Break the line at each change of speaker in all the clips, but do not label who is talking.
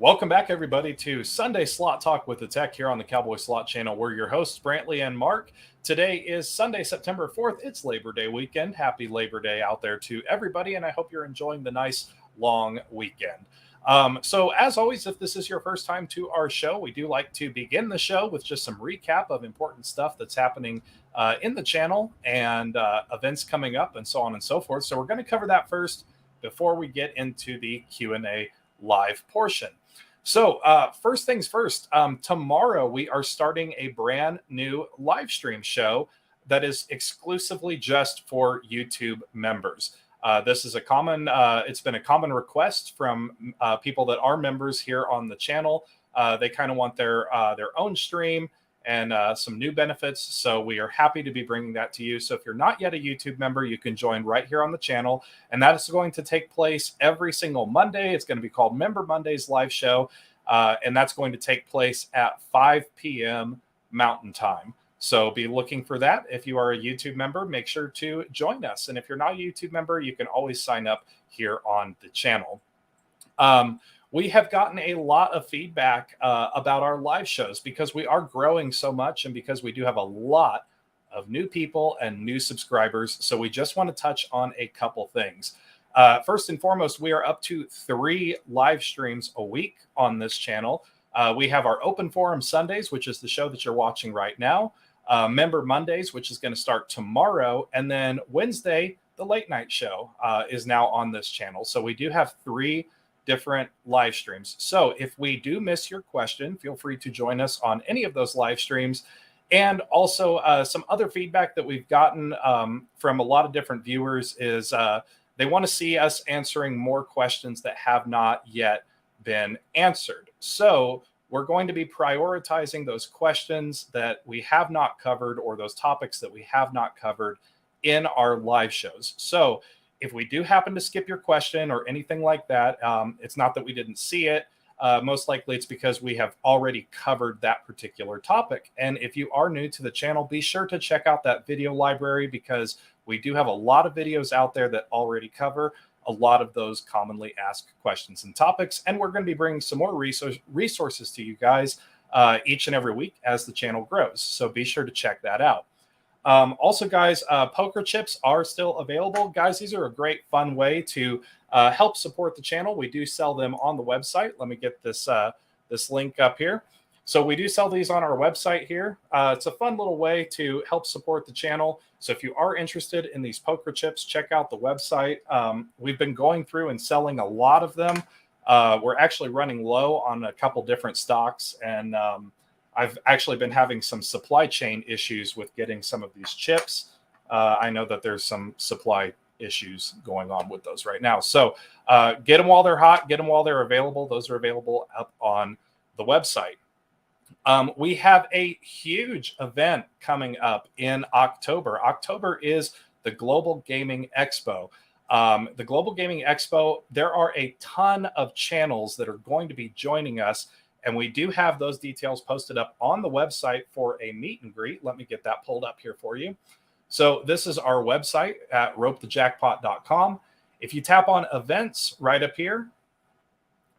Welcome back, everybody, to Sunday Slot Talk with the Tech here on the Cowboy Slot Channel. We're your hosts, Brantley and Mark. Today is Sunday, September 4th. It's Labor Day weekend. Happy Labor Day out there to everybody, and I hope you're enjoying the nice long weekend. So as always, if this is your first time to our show, we do like to begin the show with just some recap of important stuff that's happening in the channel and events coming up and so on and so forth. So we're going to cover that first before we get into the Q&A live portion. So first things first, tomorrow we are starting a brand new live stream show that is exclusively just for YouTube members. This is it's been a common request from people that are members here on the channel. They kind of want their own stream and some new benefits. So we are happy to be bringing that to you. So if you're not yet a YouTube member, you can join right here on the channel. And that is going to take place every single Monday. It's going to be called Member Mondays Live Show. And that's going to take place at 5 p.m. Mountain Time. So be looking for that. If you are a YouTube member, make sure to join us. And if you're not a YouTube member, you can always sign up here on the channel. We have gotten a lot of feedback about our live shows because we are growing so much and because we do have a lot of new people and new subscribers. So we just want to touch on a couple things. First and foremost, we are up to 3 live streams a week on this channel. We have our Open Forum Sundays, which is the show that you're watching right now. Member Mondays, which is going to start tomorrow. And then Wednesday, the late night show is now on this channel. So we do have 3 different live streams. So if we do miss your question, feel free to join us on any of those live streams. And also some other feedback that we've gotten from a lot of different viewers is they want to see us answering more questions that have not yet been answered. So we're going to be prioritizing those questions that we have not covered or those topics that we have not covered in our live shows. So if we do happen to skip your question or anything like that, it's not that we didn't see it. Most likely it's because we have already covered that particular topic. And if you are new to the channel, be sure to check out that video library because we do have a lot of videos out there that already cover a lot of those commonly asked questions and topics. And we're going to be bringing some more resources to you guys each and every week as the channel grows. So be sure to check that out. Also, guys, poker chips are still available. Guys, these are a great, fun way to help support the channel. We do sell them on the website. Let me get this link up here. So we do sell these on our website here. It's a fun little way to help support the channel. So if you are interested in these poker chips, check out the website. We've been going through and selling a lot of them. We're actually running low on a couple different stocks, and I've actually been having some supply chain issues with getting some of these chips. I know that there's some supply issues going on with those right now. So get them while they're hot, get them while they're available. Those are available up on the website. We have a huge event coming up in October. October is the Global Gaming Expo. The Global Gaming Expo, there are a ton of channels that are going to be joining us. And we do have those details posted up on the website for a meet and greet. Let me get that pulled up here for you. So this is our website at ropethejackpot.com. If you tap on events right up here,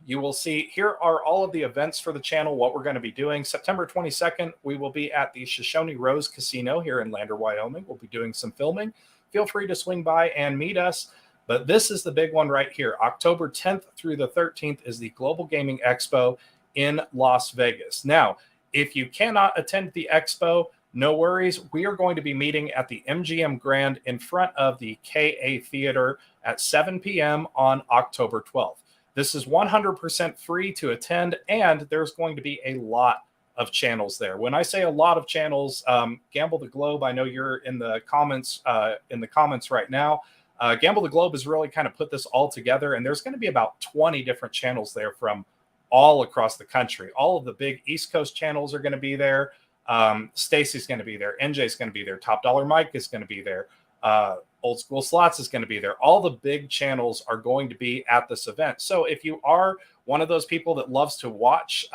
you will see here are all of the events for the channel, what we're going to be doing. September 22nd, we will be at the Shoshone Rose Casino here in Lander, Wyoming. We'll be doing some filming. Feel free to swing by and meet us. But this is the big one right here. October 10th through the 13th is the Global Gaming Expo in Las Vegas. Now, if you cannot attend the expo, no worries. We are going to be meeting at the MGM Grand in front of the KA Theater at 7 p.m. on October 12th. This is 100% free to attend, and there's going to be a lot of channels there. When I say a lot of channels, Gamble the Globe, I know you're in the comments right now. Gamble the Globe has really kind of put this all together, and there's going to be about 20 different channels there from all across the country. All of the big East Coast channels are going to be there. Stacy's going to be there. NJ's going to be there. Top Dollar Mike is going to be there. Old School Slots is going to be there. All the big channels are going to be at this event. So if you are one of those people that loves to watch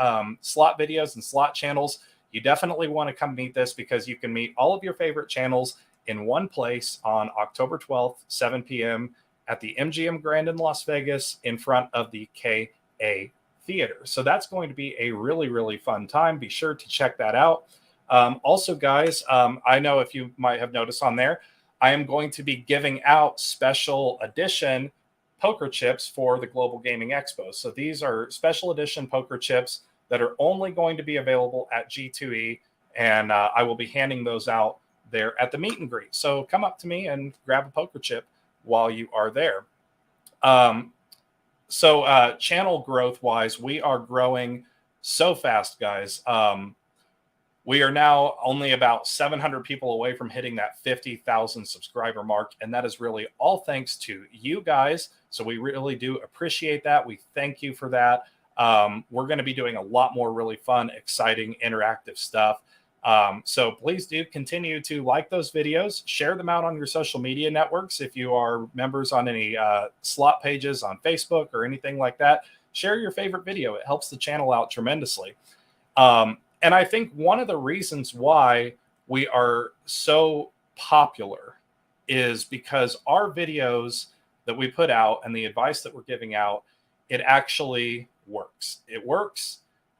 slot videos and slot channels, you definitely want to come meet this because you can meet all of your favorite channels in one place on October 12th, 7 p.m. at the MGM Grand in Las Vegas in front of the KA theater. So that's going to be a really, really fun time. Be sure to check that out. Also, guys, I know if you might have noticed on there, I am going to be giving out special edition poker chips for the Global Gaming Expo. So these are special edition poker chips that are only going to be available at G2E, and I will be handing those out there at the meet and greet. So come up to me and grab a poker chip while you are there. So channel growth wise, we are growing so fast, guys. We are now only about 700 people away from hitting that 50,000 subscriber mark. And that is really all thanks to you guys. So we really do appreciate that. We thank you for that. We're going to be doing a lot more really fun, exciting, interactive stuff. So please do continue to like those videos, share them out on your social media networks. If you are members on any slot pages on Facebook or anything like that, share your favorite video. It helps the channel out tremendously. And I think one of the reasons why we are so popular is because our videos that we put out and the advice that we're giving out, it actually works. It works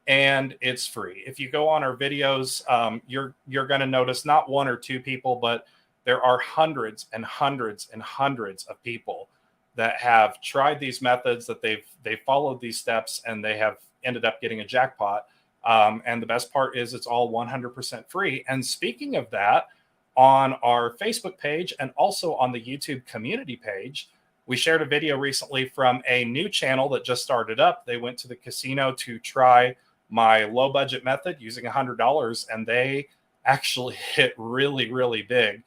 and it's free. If you go on our videos, you're going to notice not one or two people, but there are hundreds and hundreds and hundreds of people that have tried these methods, that they've followed these steps, and they have ended up getting a jackpot. And the best part is it's all 100% free. And speaking of that, on our Facebook page and also on the YouTube community page, we shared a video recently from a new channel that just started up. They went to the casino to try my low budget method using $100, and they actually hit really, really big.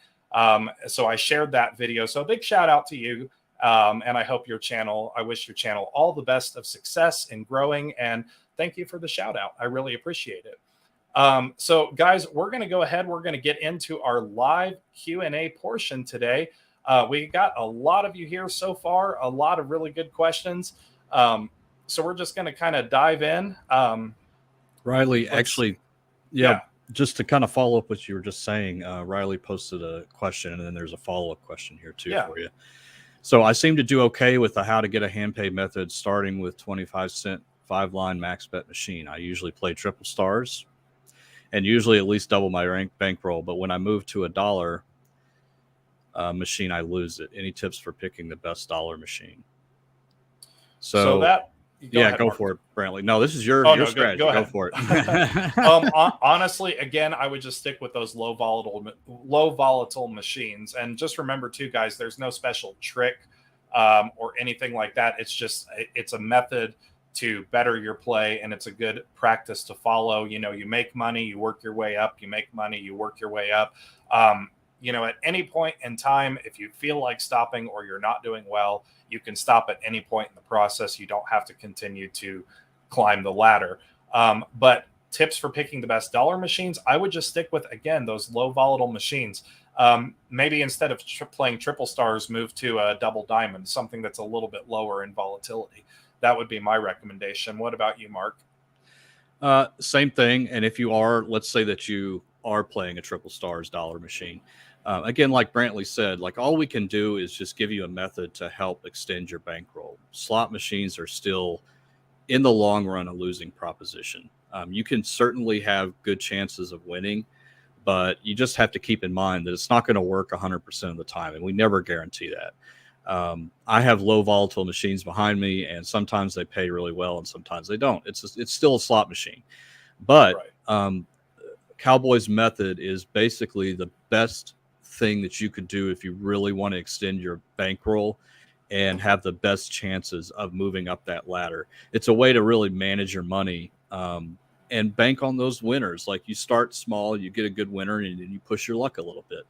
So I shared that video. So a big shout out to you. And I hope I wish your channel all the best of success in growing, and thank you for the shout out. I really appreciate it. So guys, we're going to go ahead. We're going to get into our live Q&A portion today. We got a lot of you here so far, a lot of really good questions. So we're just going to kind of dive in.
Riley, actually, yeah, just to kind of follow up what you were just saying, Riley posted a question, and then there's a follow-up question here too for you. So I seem to do okay with the how to get a hand pay method, starting with 25-cent 5-line max bet machine. I usually play triple stars and usually at least double my bankroll. But when I move to a dollar machine, I lose it. Any tips for picking the best dollar machine? So that, go for it, Brantley. No, this is your strategy. Go for it.
Honestly, again, I would just stick with those low volatile machines. And just remember too, guys, there's no special trick or anything like that. It's a method to better your play, and it's a good practice to follow. You know, you make money, you work your way up, you make money, you work your way up. You know, at any point in time, if you feel like stopping or you're not doing well, you can stop at any point in the process. You don't have to continue to climb the ladder. But tips for picking the best dollar machines, I would just stick with, again, those low volatile machines. Maybe instead of playing triple stars, move to a double diamond, something that's a little bit lower in volatility. That would be my recommendation. What about you, Mark?
Same thing. And if you are, let's say that you are playing a triple stars dollar machine, again, like Brantley said, like all we can do is just give you a method to help extend your bankroll. Slot machines are still, in the long run, a losing proposition. You can certainly have good chances of winning, but you just have to keep in mind that it's not going to work 100% of the time, and we never guarantee that. I have low volatile machines behind me, and sometimes they pay really well and sometimes they don't. It's still a slot machine, but Cowboy's method is basically the best thing that you could do if you really want to extend your bankroll and have the best chances of moving up that ladder. It's a way to really manage your money and bank on those winners. Like, you start small, you get a good winner, and then you push your luck a little bit.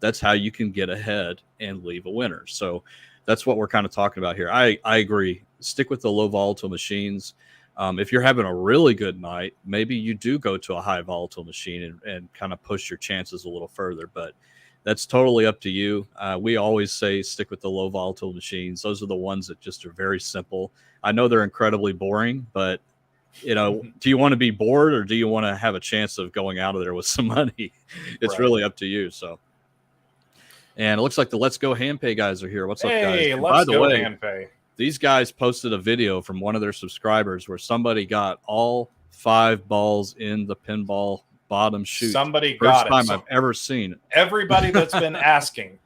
That's how you can get ahead and leave a winner. So that's what we're kind of talking about here. I agree. Stick with the low volatile machines. If you're having a really good night, maybe you do go to a high volatile machine and kind of push your chances a little further. But that's totally up to you. We always say stick with the low volatile machines. Those are the ones that just are very simple. I know they're incredibly boring, but you know, do you want to be bored or do you want to have a chance of going out of there with some money? It's really up to you. So. And it looks like the Let's Go Hand Pay guys are here. What's up, guys?
Hey, Let's Go Hand Pay.
These guys posted a video from one of their subscribers where somebody got all 5 balls in the pinball bottom chute.
Somebody
First
got it.
time
So
I've ever seen it.
everybody that's been asking,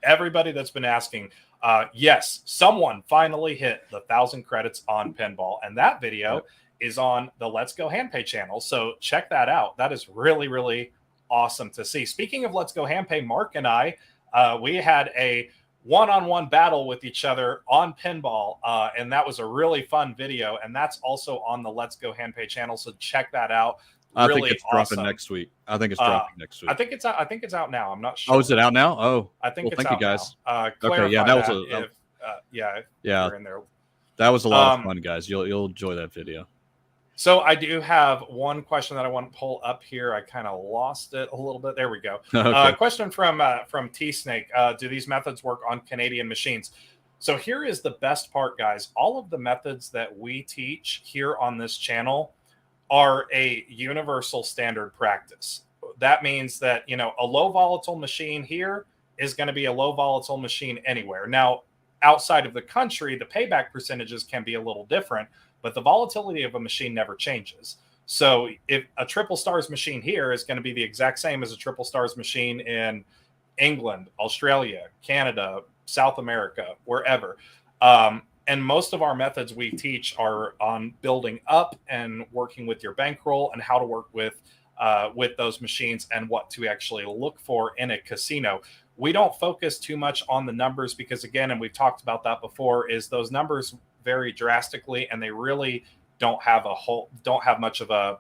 yes, someone finally hit the 1,000 credits on pinball, and that video is on the Let's Go Handpay channel. So check that out. That is really, really awesome to see. Speaking of Let's Go Handpay, Mark and I, we had a one-on-one battle with each other on pinball, and that was a really fun video. And that's also on the Let's Go Handpay channel. So check that out.
I
Really
think it's
awesome.
dropping next week. I think it's dropping next week.
I think it's out now. I'm not sure.
Oh, is it out now? Oh,
I think
well,
it's
thank
out
you guys.
now.
Okay, yeah, that was
if you're in there.
That was a lot of fun, guys. You'll enjoy that video.
So I do have one question that I want to pull up here. I kind of lost it a little bit. There we go.
Okay.
Question from T Snake. Do these methods work on Canadian machines? So here is the best part, guys. All of the methods that we teach here on this channel are a universal standard practice. That means that, a low volatile machine here is going to be a low volatile machine anywhere. Now, outside of the country, the payback percentages can be a little different, but the volatility of a machine never changes. So if a triple stars machine here is going to be the exact same as a triple stars machine in England, Australia, Canada, South America, wherever. And most of our methods we teach are on building up and working with your bankroll and how to work with those machines and what to actually look for in a casino. We don't focus too much on the numbers because, again, and we've talked about that before, is those numbers vary drastically and they really don't have much of a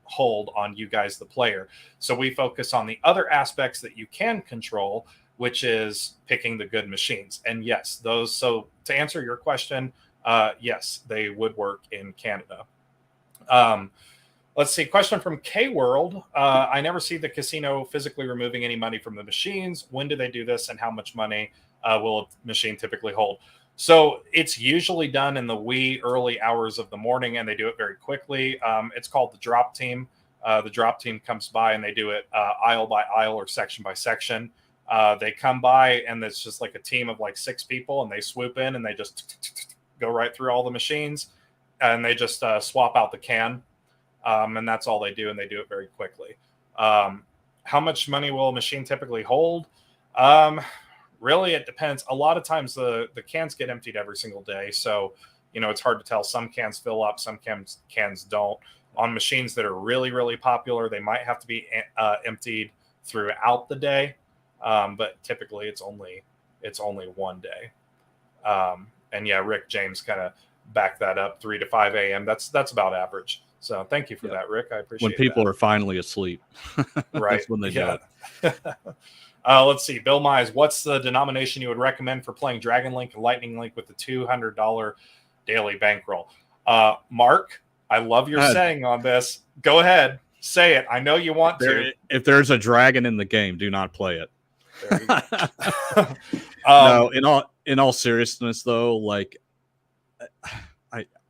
hold on you guys, the player. So we focus on the other aspects that you can control, which is picking the good machines. And yes, those. So to answer your question, yes, they would work in Canada. Let's see. Question from K World. I never see the casino physically removing any money from the machines. When do they do this, and how much money will a machine typically hold? So it's usually done in the wee early hours of the morning, and they do it very quickly. It's called the drop team. The drop team comes by and they do it aisle by aisle or section by section. They come by and it's just like a team of like 6 people, and they swoop in and they just go right through all the machines, and they just swap out the can. And that's all they do, and they do it very quickly. How much money will a machine typically hold? Really, it depends. A lot of times the cans get emptied every single day. So, it's hard to tell. Some cans fill up, some cans don't. On machines that are really, really popular, they might have to be emptied throughout the day. But typically it's only one day. And yeah, Rick James kind of backed that up, 3 to 5 a.m. That's about average. So thank you for that, Rick. I appreciate it.
When people are finally asleep.
Right.
That's when they do it.
Let's see. Bill Mize, what's the denomination you would recommend for playing Dragon Link and Lightning Link with the $200 daily bankroll? Mark, I love your saying on this. Go ahead. Say it. I know you want to.
If there's a dragon in the game, do not play it.
There you go.
No, in all seriousness, though, like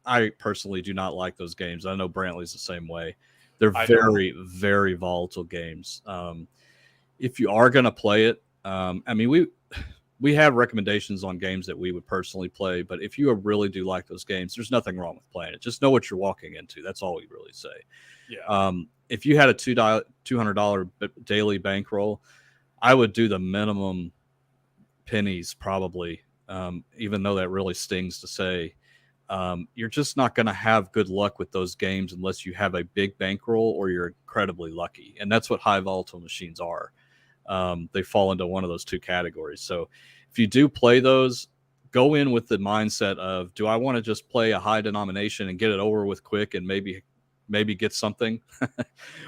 I personally do not like those games. I know Brantley's the same way. They're very, very volatile games. If you are going to play it, I mean, we have recommendations on games that we would personally play, but if you really do like those games, there's nothing wrong with playing it. Just know what you're walking into. That's all we really say.
Yeah.
If you had a $200 daily bankroll, I would do the minimum pennies probably, even though that really stings to say. You're just not going to have good luck with those games unless you have a big bankroll or you're incredibly lucky. And that's what high volatile machines are. They fall into one of those 2 categories. So if you do play those, go in with the mindset of, do I want to just play a high denomination and get it over with quick and maybe get something?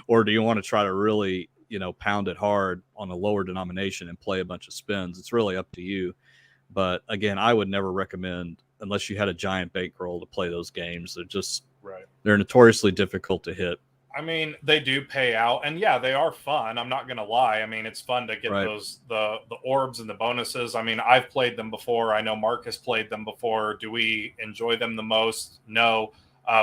Or do you want to try to really, pound it hard on a lower denomination and play a bunch of spins? It's really up to you. But again, I would never recommend, unless you had a giant bankroll, to play those games. They're notoriously difficult to hit.
I mean, they do pay out, and yeah, they are fun. I'm not going to lie. I mean, it's fun to get the orbs and the bonuses. I mean, I've played them before. I know Mark has played them before. Do we enjoy them the most? No.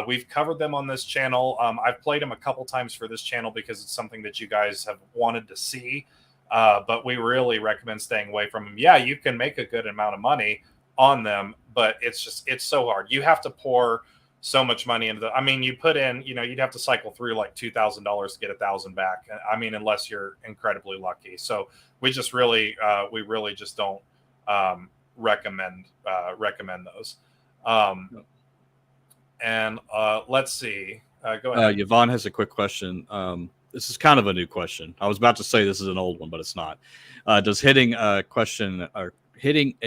We've covered them on this channel. I've played them a couple times for this channel because it's something that you guys have wanted to see. But we really recommend staying away from them. Yeah, you can make a good amount of money on them, but it's so hard. You have to pour so much money into the. I mean, you put in, you'd have to cycle through like $2,000 to get 1,000 back. I mean, unless you're incredibly lucky. So we really just don't recommend those. And let's see. Go ahead.
Yvonne has a quick question. This is kind of a new question. I was about to say this is an old one, but it's not. Does hitting a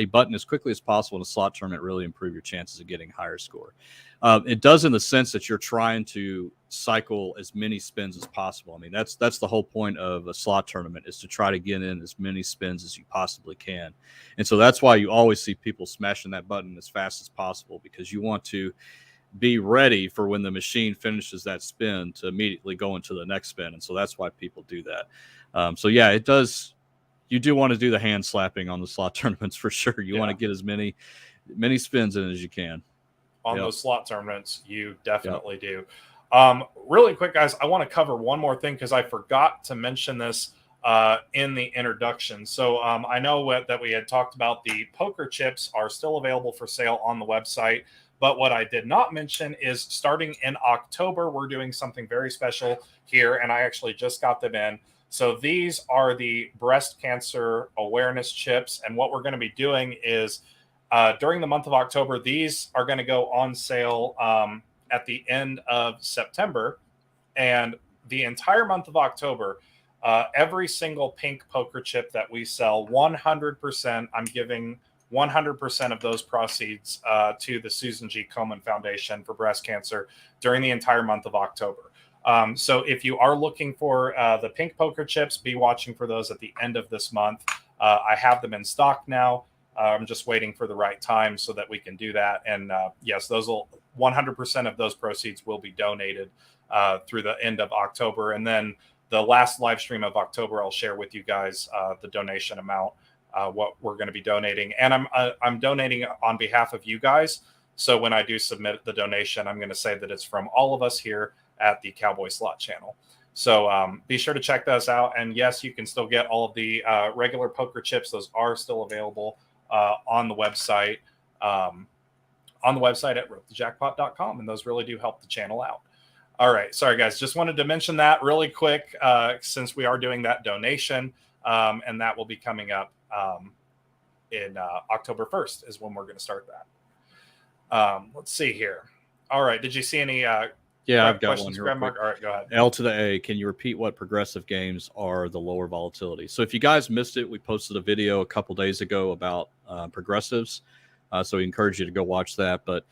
button as quickly as possible in a slot tournament really improve your chances of getting a higher score? It does, in the sense that you're trying to cycle as many spins as possible. I mean, that's the whole point of a slot tournament, is to try to get in as many spins as you possibly can. And so that's why you always see people smashing that button as fast as possible, because you want to be ready for when the machine finishes that spin to immediately go into the next spin. And so that's why people do that. So yeah, it does. You do want to do the hand slapping on the slot tournaments for sure. You want to get as many spins in as you can.
On those slot tournaments, you definitely do. Really quick, guys, I want to cover one more thing because I forgot to mention this in the introduction. So I know that we had talked about the poker chips are still available for sale on the website. But what I did not mention is starting in October, we're doing something very special here, and I actually just got them in. So these are the breast cancer awareness chips, and what we're going to be doing is during the month of October, these are going to go on sale at the end of September, and the entire month of October, every single pink poker chip that we sell, 100%, I'm giving 100% of those proceeds to the Susan G. Komen Foundation for Breast Cancer during the entire month of October. So if you are looking for the pink poker chips, be watching for those at the end of this month. I have them in stock now. I'm just waiting for the right time so that we can do that. And yes, 100% of those proceeds will be donated through the end of October. And then the last live stream of October, I'll share with you guys the donation amount. What we're going to be donating, and I'm donating on behalf of you guys. So when I do submit the donation, I'm going to say that it's from all of us here at the Cowboy Slot Channel. So be sure to check those out. And yes, you can still get all of the regular poker chips; those are still available on the website. On the website at ropethejackpot.com, and those really do help the channel out. All right, sorry guys, just wanted to mention that really quick since we are doing that donation, and that will be coming up. In October 1st is when we're going to start that. Let's see here. All right. Did you see any
I've got one here.
All right, go ahead.
L to the A. Can you repeat what progressive games are the lower volatility? So if you guys missed it, we posted a video a couple days ago about progressives. So we encourage you to go watch that. But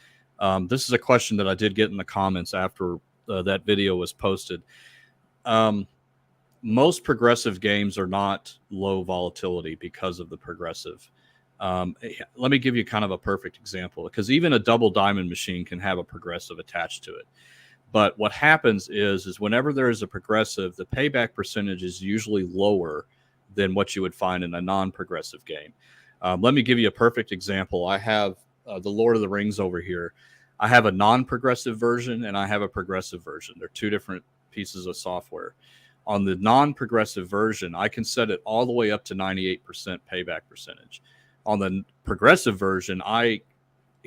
this is a question that I did get in the comments after that video was posted. Most progressive games are not low volatility because of the progressive. Let me give you kind of a perfect example, because even a double diamond machine can have a progressive attached to it. But what happens is whenever there is a progressive, the payback percentage is usually lower than what you would find in a non-progressive game. Let me give you a perfect example. I have the Lord of the Rings over here. I have a non-progressive version and I have a progressive version. They're two different pieces of software. On the non-progressive version, I can set it all the way up to 98% payback percentage. On the progressive version, I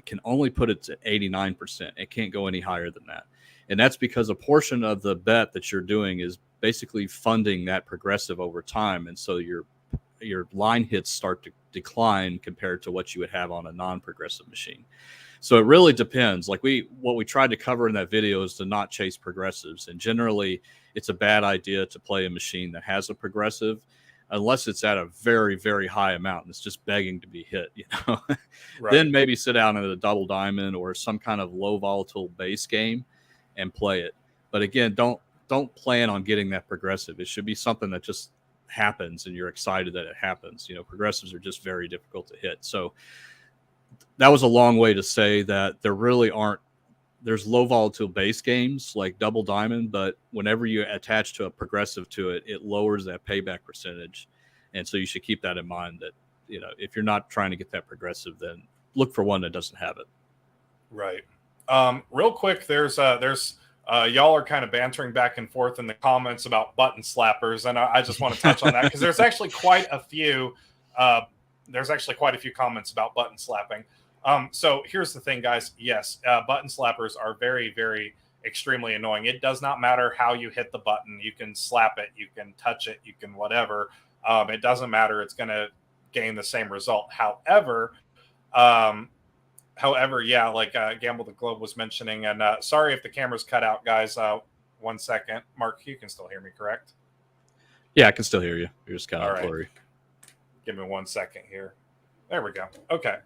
can only put it to 89%. It can't go any higher than that. And that's because a portion of the bet that you're doing is basically funding that progressive over time. And so your line hits start to decline compared to what you would have on a non-progressive machine. So it really depends. Like what we tried to cover in that video is to not chase progressives. And generally, it's a bad idea to play a machine that has a progressive unless it's at a very, very high amount and it's just begging to be hit, Right. Then maybe sit down at a double diamond or some kind of low volatile base game and play it. But again, don't plan on getting that progressive. It should be something that just happens and you're excited that it happens. Progressives are just very difficult to hit. So that was a long way to say that there's low volatile base games like double diamond, but whenever you attach to a progressive to it, it lowers that payback percentage. And so you should keep that in mind that, if you're not trying to get that progressive, then look for one that doesn't have it.
Right. Real quick, there's y'all are kind of bantering back and forth in the comments about button slappers. And I just want to touch on that because there's actually quite a few comments about button slapping. So here's the thing, guys. Yes, button slappers are very, very extremely annoying. It does not matter how you hit the button. You can slap it, you can touch it, you can whatever. It doesn't matter. It's going to gain the same result. Um, however, yeah, like Gamble the Globe was mentioning, and sorry if the camera's cut out, guys. 1 second. Mark, you can still hear me, correct?
Yeah, I can still hear you. You're just kind
All
of
right.
blurry.
Give me 1 second here. There we go. Okay.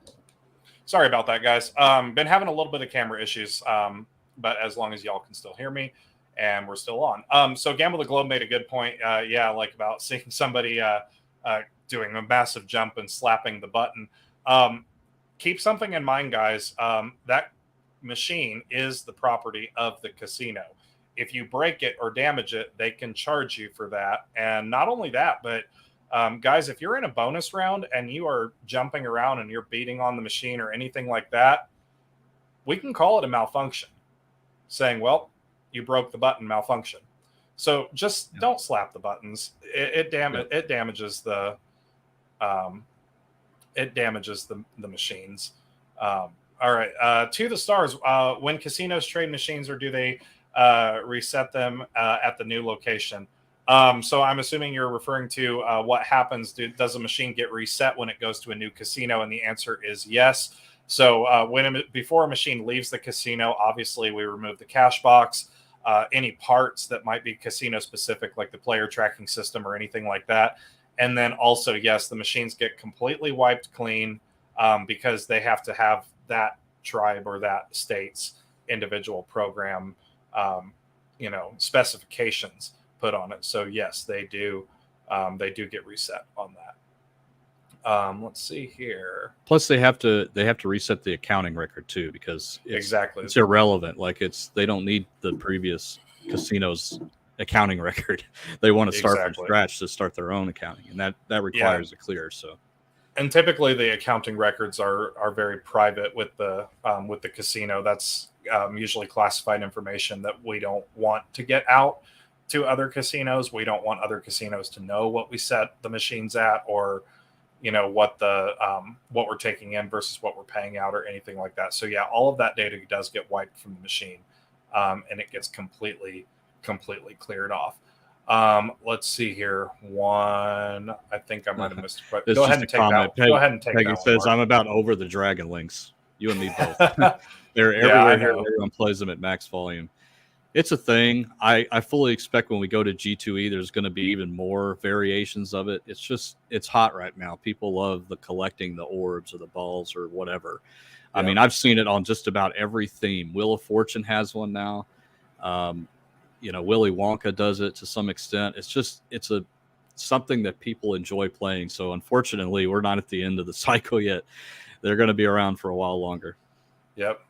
Sorry about that, guys. Been having a little bit of camera issues, but as long as y'all can still hear me, and we're still on. So Gamble the Globe made a good point. Yeah, like about seeing somebody doing a massive jump and slapping the button. Keep something in mind, guys. That machine is the property of the casino. If you break it or damage it, they can charge you for that. And not only that, but guys, if you're in a bonus round and you are jumping around and you're beating on the machine or anything like that, we can call it a malfunction, saying, well, you broke the button, malfunction. So just don't slap the buttons. It damages the the machines. All right. To the stars. When casinos trade machines, or do they reset them at the new location? So I'm assuming you're referring to what happens. Does a machine get reset when it goes to a new casino? And the answer is yes. So before a machine leaves the casino, obviously we remove the cash box, any parts that might be casino specific, like the player tracking system or anything like that. And then also, yes, the machines get completely wiped clean because they have to have that tribe or that state's individual program, specifications put on it. So yes, they do get reset on that. Let's see here.
Plus, they have to reset the accounting record too, because it's irrelevant. Like they don't need the previous casino's accounting record. They want to start from scratch to start their own accounting, and that requires a clear. So,
and typically the accounting records are very private with the casino. That's usually classified information that we don't want to get out to other casinos. We don't want other casinos to know what we set the machines at, or what we're taking in versus what we're paying out, or anything like that. So yeah, all of that data does get wiped from the machine, and it gets completely cleared off. Let's see here. I think I might have missed a question. Go ahead and take that. Go ahead and take that.
Peggy says, "I'm about over the Dragon Links. You and me both. They're everywhere here. Everyone plays them at max volume. It's a thing. I fully expect when we go to G2E, there's going to be even more variations of it. It's hot right now. People love the collecting the orbs or the balls or whatever. I mean, I've seen it on just about every theme. Wheel of Fortune has one now. Willy Wonka does it to some extent. It's something that people enjoy playing. So unfortunately, we're not at the end of the cycle yet. They're going to be around for a while longer.
Yep.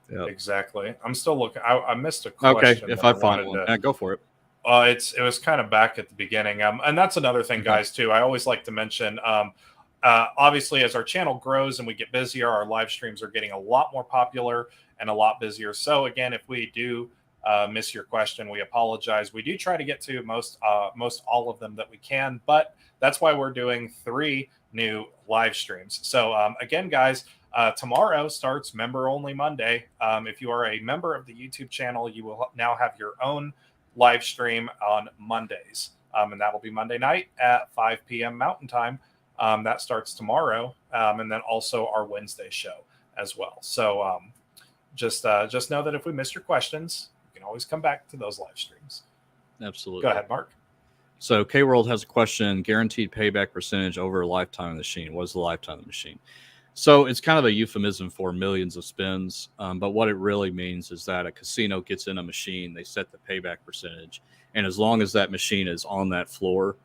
Exactly. I'm still looking. I missed a question.
Okay, if I find one, go for it.
It was kind of back at the beginning, and that's another thing, guys. Too, I always like to mention. Obviously, as our channel grows and we get busier, our live streams are getting a lot more popular and a lot busier. So again, if we do miss your question, we apologize. We do try to get to most all of them that we can, but that's why we're doing 3 new live streams. So again, guys. Tomorrow starts Member Only Monday. If you are a member of the YouTube channel, you will now have your own live stream on Mondays. And that'll be Monday night at 5 p.m. Mountain Time. That starts tomorrow. And then also our Wednesday show as well. So just know that if we missed your questions, you can always come back to those live streams.
Absolutely.
Go ahead, Mark.
So K-World has a question: guaranteed payback percentage over a lifetime of the machine. What is the lifetime of the machine? So it's kind of a euphemism for millions of spins, but what it really means is that a casino gets in a machine, they set the payback percentage, and as long as that machine is on that floor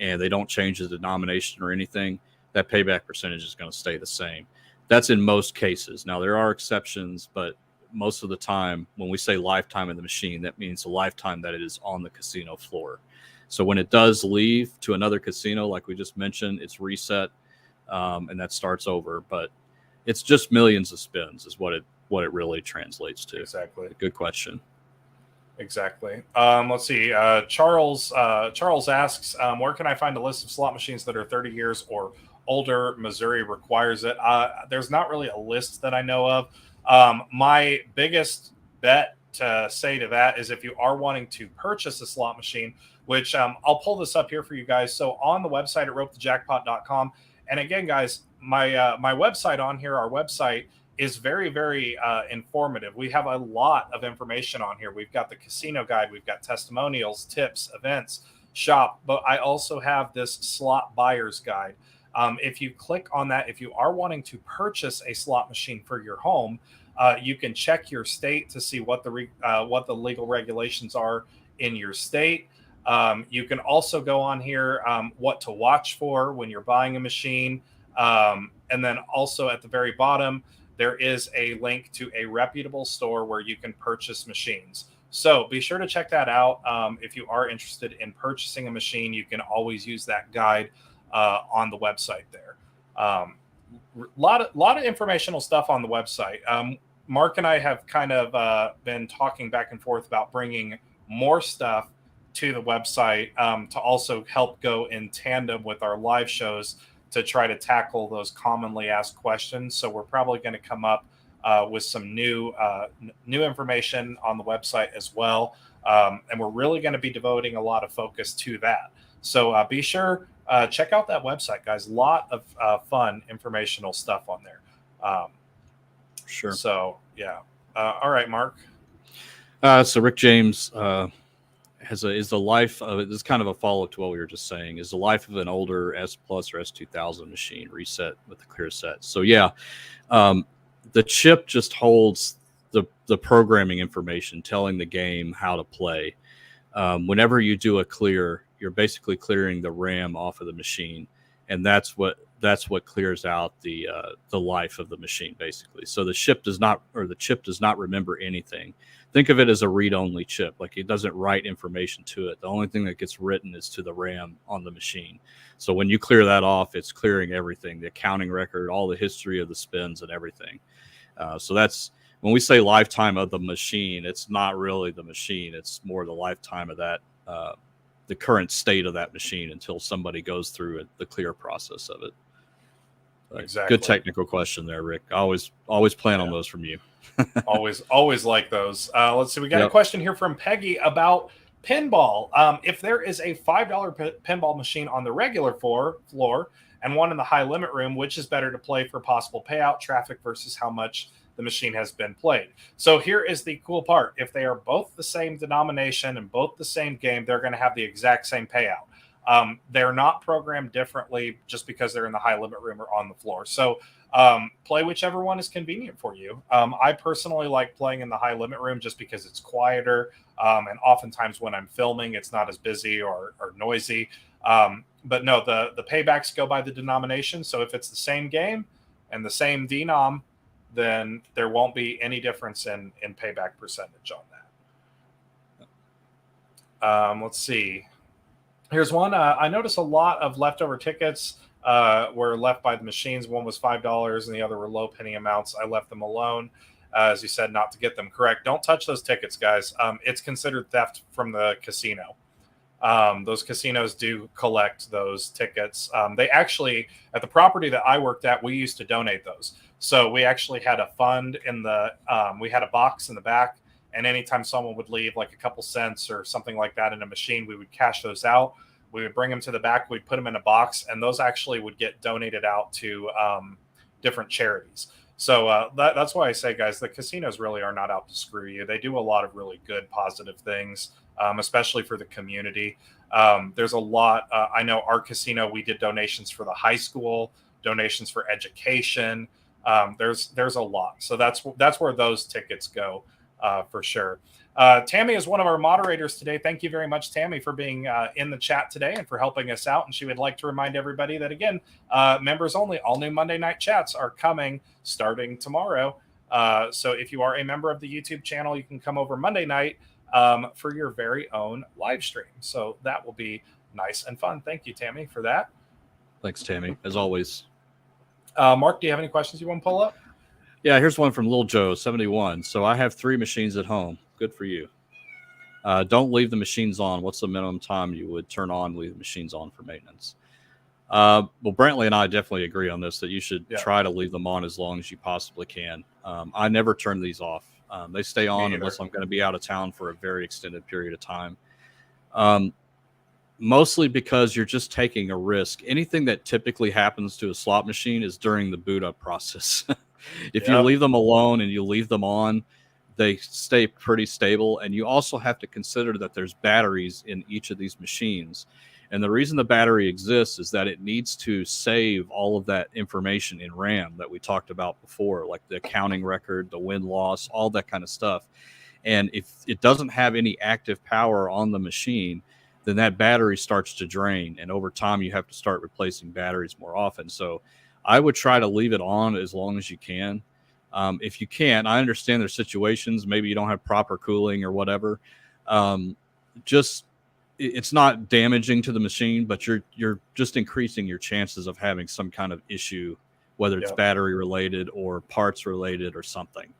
and they don't change the denomination or anything, that payback percentage is going to stay the same. That's in most cases. Now, there are exceptions, but most of the time when we say lifetime of the machine, that means the lifetime that it is on the casino floor. So when it does leave to another casino, like we just mentioned, it's reset. And that starts over, but it's just millions of spins is what it really translates to.
Exactly.
Good question.
Exactly. Let's see. Charles asks, where can I find a list of slot machines that are 30 years or older, Missouri requires it. There's not really a list that I know of. My biggest bet to say to that is if you are wanting to purchase a slot machine, which I'll pull this up here for you guys. So on the website at ropethejackpot.com. And again, guys, my website on here, our website is very, very informative. We have a lot of information on here. We've got the casino guide, we've got testimonials, tips, events, shop, but I also have this slot buyer's guide. If you click on that, if you are wanting to purchase a slot machine for your home, you can check your state to see what the legal regulations are in your state. You can also go on here what to watch for when you're buying a machine. And then also at the very bottom, there is a link to a reputable store where you can purchase machines. So be sure to check that out. If you are interested in purchasing a machine, you can always use that guide on the website there. Lot of informational stuff on the website. Mark and I have kind of been talking back and forth about bringing more stuff to the website to also help go in tandem with our live shows to try to tackle those commonly asked questions. So we're probably going to come up with some new information on the website as well. And we're really going to be devoting a lot of focus to that. So be sure, check out that website, guys. A lot of fun informational stuff on there.
Sure.
So, yeah. All right, Mark.
So Rick James is the life of it. This is kind of a follow-up to what we were just saying. Is the life of an older S Plus or S2000 machine reset with the clear set? So yeah, the chip just holds the programming information, telling the game how to play. Whenever you do a clear, you're basically clearing the RAM off of the machine, and that's what clears out the life of the machine, basically. So the chip does not remember anything. Think of it as a read-only chip. Like, it doesn't write information to it. The only thing that gets written is to the RAM on the machine. So when you clear that off, it's clearing everything, the accounting record, all the history of the spins and everything. So that's when we say lifetime of the machine, it's not really the machine. It's more the lifetime of that, the current state of that machine until somebody goes through the clear process of it.
Exactly.
Good technical question there, Rick. Always plan on those from you.
always like those. Let's see. We got a question here from Peggy about pinball. If there is a $5 pinball machine on the regular floor and one in the high limit room, which is better to play for possible payout traffic versus how much the machine has been played? So here is the cool part. If they are both the same denomination and both the same game, they're going to have the exact same payout. They're not programmed differently just because they're in the high limit room or on the floor. So play whichever one is convenient for you. I personally like playing in the high limit room just because it's quieter. And oftentimes when I'm filming, it's not as busy or noisy. But no, the paybacks go by the denomination. So if it's the same game and the same denom, then there won't be any difference in payback percentage on that. Let's see. Here's one. I noticed a lot of leftover tickets were left by the machines. One was $5 and the other were low penny amounts. I left them alone, as you said, not to get them correct. Don't touch those tickets, guys. It's considered theft from the casino. Those casinos do collect those tickets. They actually, at the property that I worked at, we used to donate those. So we actually had a fund we had a box in the back. And anytime someone would leave like a couple cents or something like that in a machine, we would cash those out. We would bring them to the back. We'd put them in a box, and those actually would get donated out to different charities. So that's why I say, guys, the casinos really are not out to screw you. They do a lot of really good, positive things, especially for the community. There's a lot. I know our casino, we did donations for the high school, donations for education. There's a lot. So that's where those tickets go. For sure. Tammy is one of our moderators today. Thank you very much, Tammy, for being in the chat today and for helping us out. And she would like to remind everybody that, again, members only, all new Monday night chats are coming starting tomorrow. So if you are a member of the YouTube channel, you can come over Monday night for your very own live stream. So that will be nice and fun. Thank you, Tammy, for that.
Thanks, Tammy, as always.
Mark, do you have any questions you want to pull up?
Yeah, here's one from Lil Joe, 71. So I have 3 machines at home. Good for you. Don't leave the machines on. What's the minimum time you would turn on, leave the machines on for maintenance? Well, Brantley and I definitely agree on this, that you should
Yeah,
try to leave them on as long as you possibly can. I never turn these off. They stay
me
on
either.
unless I'm going to be out of town for a very extended period of time. Um, Mostly because you're just taking a risk. Anything that typically happens to a slot machine is during the boot up process. If you
Yep.
leave them alone and you leave them on, they stay pretty stable. And you also have to consider that there's batteries in each of these machines. And the reason the battery exists is that it needs to save all of that information in RAM that we talked about before, like the accounting record, the win loss, all that kind of stuff. And if it doesn't have any active power on the machine, then that battery starts to drain. And over time, you have to start replacing batteries more often. So I would try to leave it on as long as you can. If you can't, I understand there's situations, maybe you don't have proper cooling or whatever. Um, just it's not damaging to the machine, but you're just increasing your chances of having some kind of issue, whether it's
Yep.
battery related or parts related or something.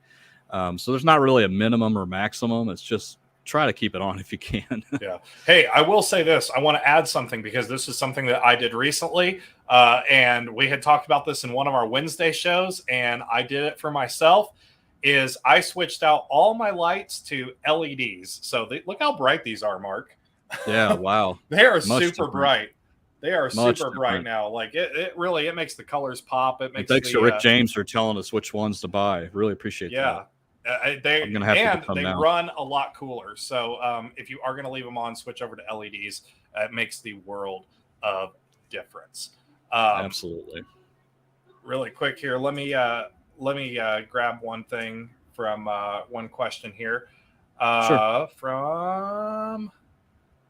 So there's not really a minimum or maximum. It's just try to keep it on if you can.
Yeah. Hey, I will say this. I want to add something because this is something that I did recently. And we had talked about this in one of our Wednesday shows, and I did it for myself. Is I switched out all my lights to LEDs. So look how bright these are, Mark.
Yeah, wow.
They are
Much
super
different.
bright. They are
Much
super bright
different.
now. Like it really, it makes the colors pop. It
And
makes
thanks to
the
Rick James for telling us which ones to buy. Really appreciate that.
yeah. They
I'm gonna have to get some
they
now.
run a lot cooler. So if you are going to leave them on, switch over to LEDs. It makes the world of difference. Um,
Absolutely.
Really quick here, let me grab one thing from one question here
Sure.
from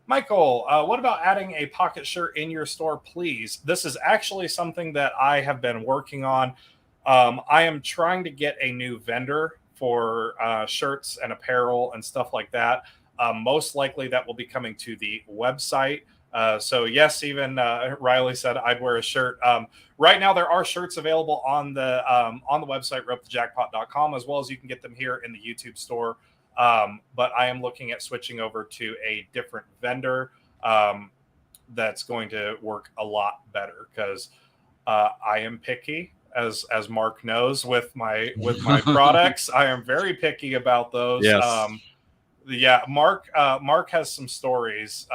Michael. What about adding a pocket shirt in your store, please? This is actually something that I have been working on. I am trying to get a new vendor for shirts and apparel and stuff like that. Most likely that will be coming to the website. So yes, even Riley said I'd wear a shirt. Right now there are shirts available on the website ropethejackpot.com, as well as you can get them here in the YouTube store. But I am looking at switching over to a different vendor that's going to work a lot better because I am picky, as Mark knows with my products. I am very picky about those.
Yes.
Yeah, Mark has some stories.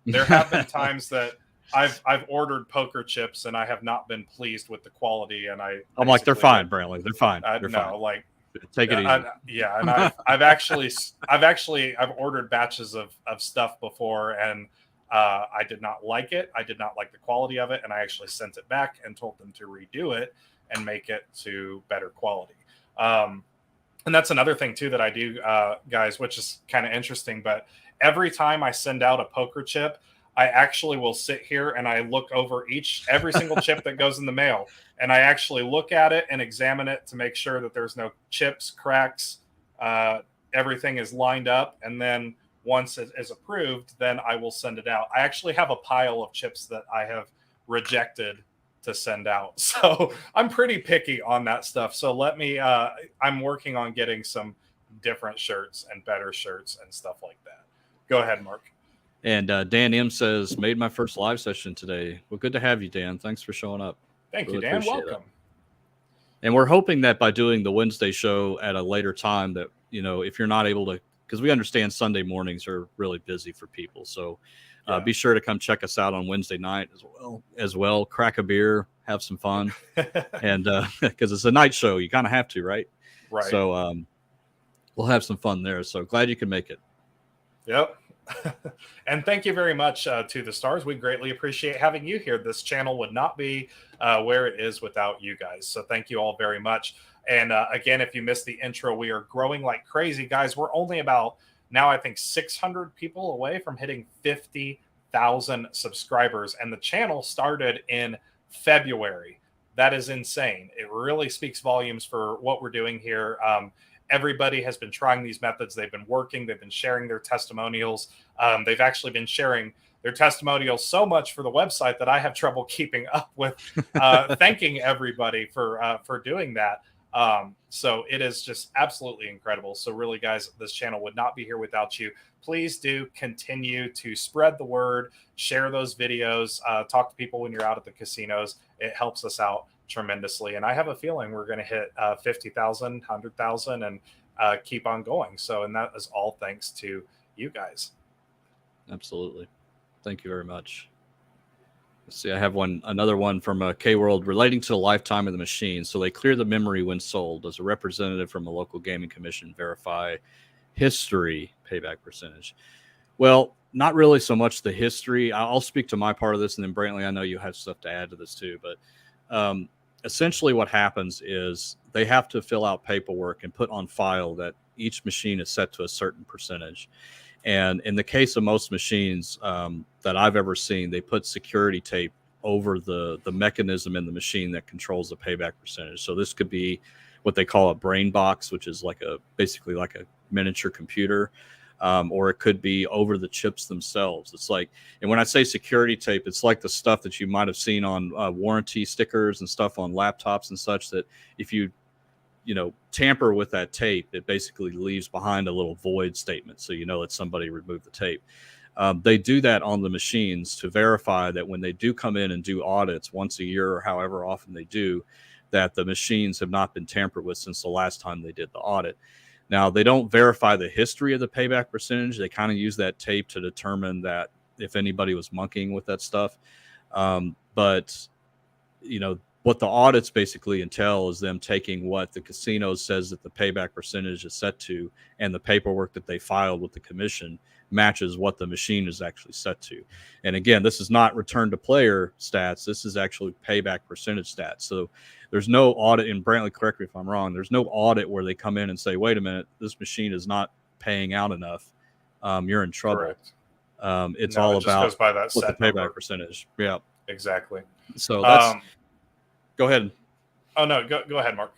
There have been times that I've ordered poker chips and I have not been pleased with the quality, and I
I'm like, they're
basically
fine, Brantley. They're fine. They're fine.
no, like
Take it easy.
yeah, and I've ordered batches of stuff before, and I did not like it. I did not like the quality of it, and I actually sent it back and told them to redo it and make it to better quality. And that's another thing too that I do, guys, which is kind of interesting. But every time I send out a poker chip, I actually will sit here and I look over every single chip that goes in the mail, and I actually look at it and examine it to make sure that there's no chips, cracks, everything is lined up. And then once it is approved, then I will send it out. I actually have a pile of chips that I have rejected to send out. So I'm pretty picky on that stuff. So I'm working on getting some different shirts and better shirts and stuff like that. Go ahead, Mark.
And Dan M says, made my first live session today. Well, good to have you, Dan. Thanks for showing up.
Thank
Really
you, Dan.
appreciate it.
Welcome.
And we're hoping that by doing the Wednesday show at a later time that, if you're not able to, because we understand Sunday mornings are really busy for people. So be sure to come check us out on Wednesday night as well. Crack a beer, have some fun. And because it's a night show, you kind of have to, right?
Right.
So we'll have some fun there. So glad you can make it.
Yep. And thank you very much to the stars. We greatly appreciate having you here. This channel would not be where it is without you guys. So thank you all very much. And again, if you missed the intro, we are growing like crazy, guys. We're only about now, I think 600 people away from hitting 50,000 subscribers. And the channel started in February. That is insane. It really speaks volumes for what we're doing here. Everybody has been trying these methods. They've been working. They've been sharing their testimonials. They've actually been sharing their testimonials so much for the website that I have trouble keeping up with thanking everybody for doing that. So it is just absolutely incredible. So really, guys, this channel would not be here without you. Please do continue to spread the word, share those videos, talk to people when you're out at the casinos. It helps us out tremendously. And I have a feeling we're going to hit 50,000, 100,000 and keep on going. So, and that is all thanks to you guys.
Absolutely. Thank you very much. Let's see, I have another one from K-World relating to the lifetime of the machine. So they clear the memory when sold. Does a representative from a local gaming commission verify history payback percentage? Well, not really so much the history. I'll speak to my part of this, and then Brantley, I know you have stuff to add to this too. But essentially what happens is they have to fill out paperwork and put on file that each machine is set to a certain percentage. And in the case of most machines that I've ever seen, they put security tape over the mechanism in the machine that controls the payback percentage. So this could be what they call a brain box, which is basically like a miniature computer, or it could be over the chips themselves. It's like, and when I say security tape, it's like the stuff that you might have seen on warranty stickers and stuff on laptops and such, that if you tamper with that tape, it basically leaves behind a little void statement. So that somebody removed the tape. They do that on the machines to verify that when they do come in and do audits once a year or however often they do, that the machines have not been tampered with since the last time they did the audit. Now, they don't verify the history of the payback percentage. They kind of use that tape to determine that if anybody was monkeying with that stuff. But what the audits basically entail is them taking what the casino says that the payback percentage is set to, and the paperwork that they filed with the commission matches what the machine is actually set to. And again, this is not return to player stats. This is actually payback percentage stats. So there's no audit, and Brantley, correct me if I'm wrong, there's no audit where they come in and say, wait a minute, this machine is not paying out enough. You're in trouble.
Correct.
It's all
just
about
goes by that
what
set
the payback
number.
percentage. Yeah.
Exactly.
So that's go ahead.
Oh no, go ahead, Mark.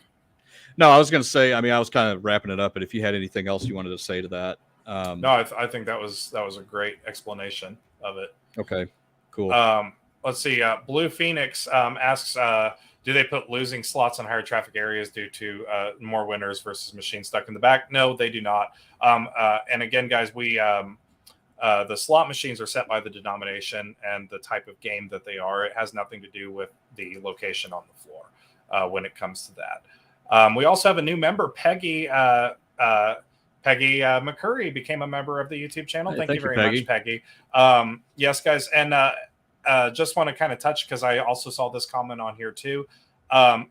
No, I was going to say, I was kind of wrapping it up, but if you had anything else you wanted to say to that.
No, I think that was a great explanation of it.
Okay, cool.
Let's see. Blue Phoenix asks, do they put losing slots in higher traffic areas due to more winners versus machines stuck in the back? No, they do not. And again, guys, the slot machines are set by the denomination and the type of game that they are. It has nothing to do with the location on the floor when it comes to that. We also have a new member, Peggy. Peggy McCurry became a member of the YouTube channel.
Hey,
thank you very
Peggy.
much, Peggy. Yes, guys. And just want to kind of touch, because I also saw this comment on here too.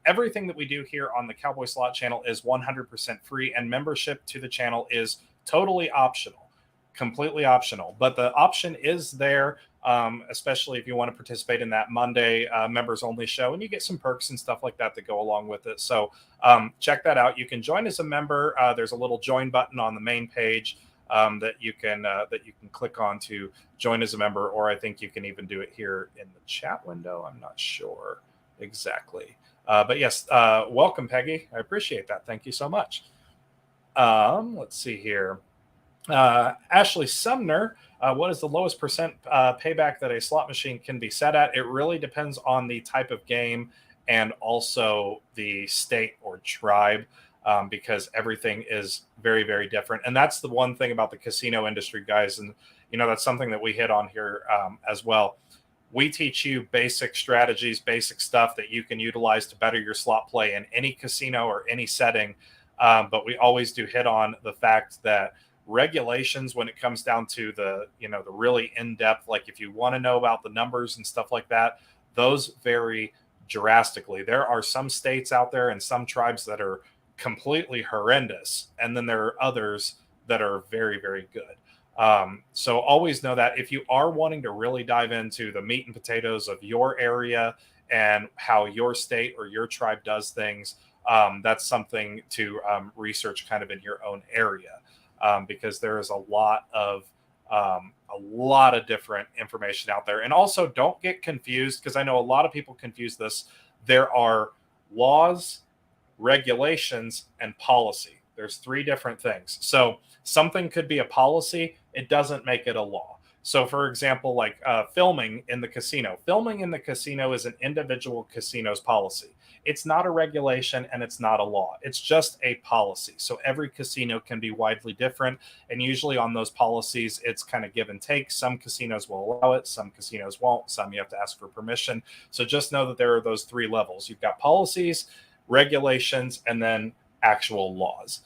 Everything that we do here on the Cowboy Slot channel is 100% free, and membership to the channel is totally optional. Completely optional, but the option is there, especially if you want to participate in that Monday members only show, and you get some perks and stuff like that go along with it. So check that out. You can join as a member. There's a little join button on the main page that you can click on to join as a member, or I think you can even do it here in the chat window. I'm not sure exactly, but yes, welcome, Peggy. I appreciate that. Thank you so much. Let's see here. Ashley Sumner, what is the lowest percent payback that a slot machine can be set at? It really depends on the type of game and also the state or tribe, because everything is very, very different. And that's the one thing about the casino industry, guys. And, that's something that we hit on here as well. We teach you basic strategies, basic stuff that you can utilize to better your slot play in any casino or any setting. But we always do hit on the fact that regulations, when it comes down to the really in-depth, like if you want to know about the numbers and stuff like that, those vary drastically. There are some states out there and some tribes that are completely horrendous, and then there are others that are very, very good. So always know that if you are wanting to really dive into the meat and potatoes of your area and how your state or your tribe does things, that's something to research kind of in your own area. Because there is a lot of different information out there. And also, don't get confused, because I know a lot of people confuse this. There are laws, regulations, and policy. There's three different things. So something could be a policy. It doesn't make it a law. So, for example, like filming in the casino. Filming in the casino is an individual casino's policy. It's not a regulation and it's not a law. It's just a policy. So every casino can be widely different. And usually on those policies, it's kind of give and take. Some casinos will allow it, some casinos won't. Some you have to ask for permission. So just know that there are those three levels. You've got policies, regulations, and then actual laws.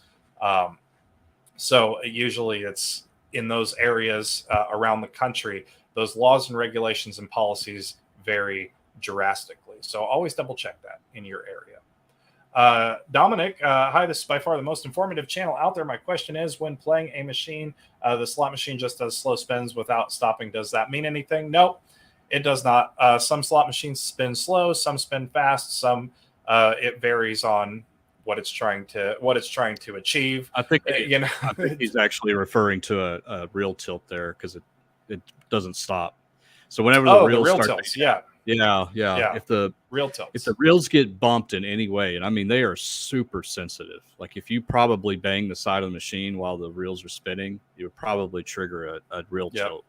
So usually it's in those areas around the country, those laws and regulations and policies vary drastically. So always double check that in your area. Dominic, hi, this is by far the most informative channel out there. My question is, when playing a machine, the slot machine just does slow spins without stopping. Does that mean anything? No, it does not. Some slot machines spin slow, some spin fast, some it varies on what it's trying to achieve.
I think I think he's actually referring to a real tilt there, because it doesn't stop. So whenever the reels start
tilts,
yeah. If the
real tilts,
if the reels get bumped in any way, and I mean they are super sensitive. Like if you probably bang the side of the machine while the reels are spinning, you would probably trigger a real tilt.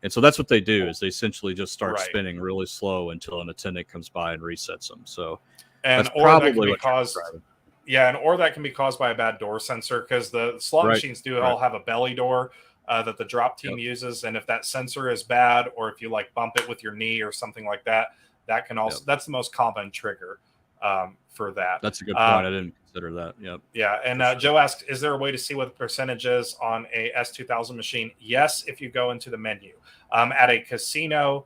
And so that's what they do, is they essentially just start spinning really slow until an attendant comes by and resets them. So
and
that's probably what
caused. Yeah, and or that can be caused by a bad door sensor, because the slot machines do all have a belly door that the drop team uses, and if that sensor is bad, or if you like bump it with your knee or something like that, that can also that's the most common trigger for that.
That's a good point. I didn't consider that.
Yeah, and Joe asked, is there a way to see what the percentage is on a S2000 machine? Yes, if you go into the menu at a casino.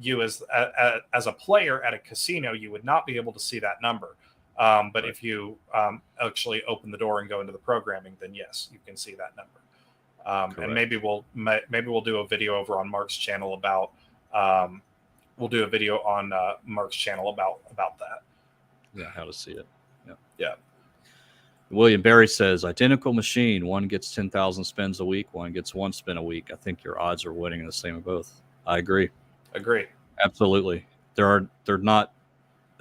You as a player at a casino, you would not be able to see that number. But if you actually open the door and go into the programming, then yes, you can see that number. And maybe we'll do a video over on Mark's channel about Mark's channel about that.
Yeah, how to see it.
Yeah.
William Barry says, identical machine. One gets 10,000 spins a week. One gets one spin a week. I think your odds are winning the same of both. I agree. Absolutely. They're not.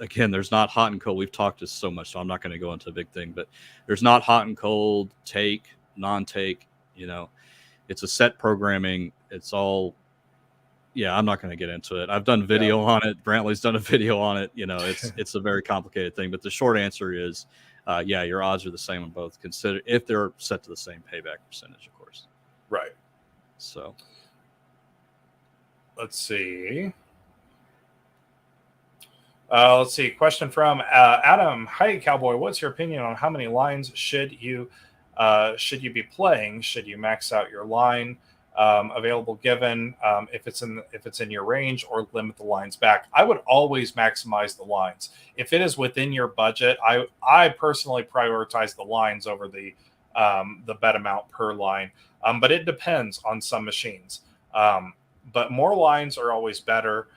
Again, there's not hot and cold. We've talked this so much, so I'm not going to go into a big thing, but there's not hot and cold, take, non-take, it's a set programming. It's all, I'm not going to get into it. I've done video on it. Brantley's done a video on it. It's a very complicated thing, but the short answer is, your odds are the same on both. Consider if they're set to the same payback percentage, of course.
Right.
So
let's see. Question from Adam. Hi, Cowboy. What's your opinion on how many lines should you be playing? Should you max out your line available given if it's in your range, or limit the lines back? I would always maximize the lines. If it is within your budget, I personally prioritize the lines over the bet amount per line. But it depends on some machines. But more lines are always better.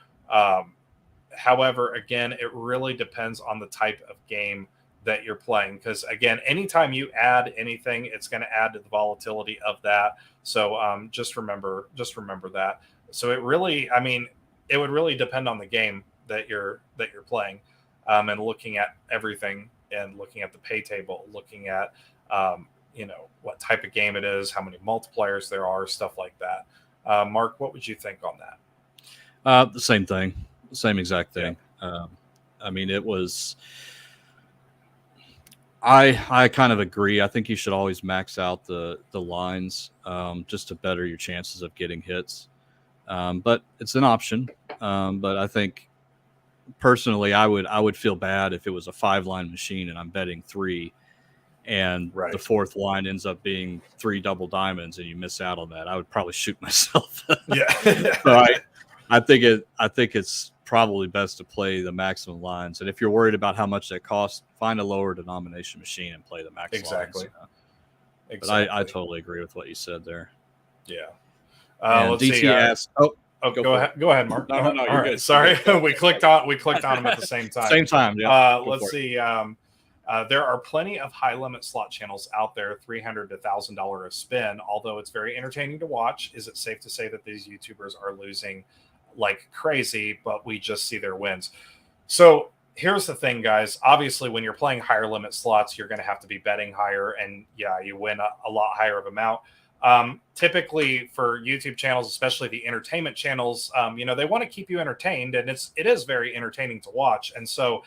However, again, it really depends on the type of game that you're playing, because again, anytime you add anything, it's going to add to the volatility of that. So just remember that. So it would really depend on the game that you're playing, and looking at everything, and looking at the pay table, looking at what type of game it is, how many multipliers there are, stuff like that. Mark, what would you think on that?
The same thing. Same exact thing. It was. I kind of agree. I think you should always max out the lines, just to better your chances of getting hits. But it's an option. But I think personally, I would feel bad if it was a 5-line machine and I'm betting 3, and the 4th line ends up being 3 double diamonds, and you miss out on that. I would probably shoot myself. So I think it's probably best to play the maximum lines. And if you're worried about how much that costs, find a lower denomination machine and play the max lines.
Exactly.
But I totally agree with what you said there.
Yeah.
Let's DT asked.
Go ahead, Mark.
No,
All
you're
right.
good.
Sorry, we clicked on them at the same time.
Same time. Yeah.
Let's see. There are plenty of high limit slot channels out there, $300 to $1,000 a spin. Although it's very entertaining to watch, is it safe to say that these YouTubers are losing like crazy, but we just see their wins? So here's the thing, guys. Obviously, when you're playing higher limit slots, you're going to have to be betting higher, and you win a lot higher of amount. Typically for YouTube channels, especially the entertainment channels, they want to keep you entertained, and it is very entertaining to watch. And so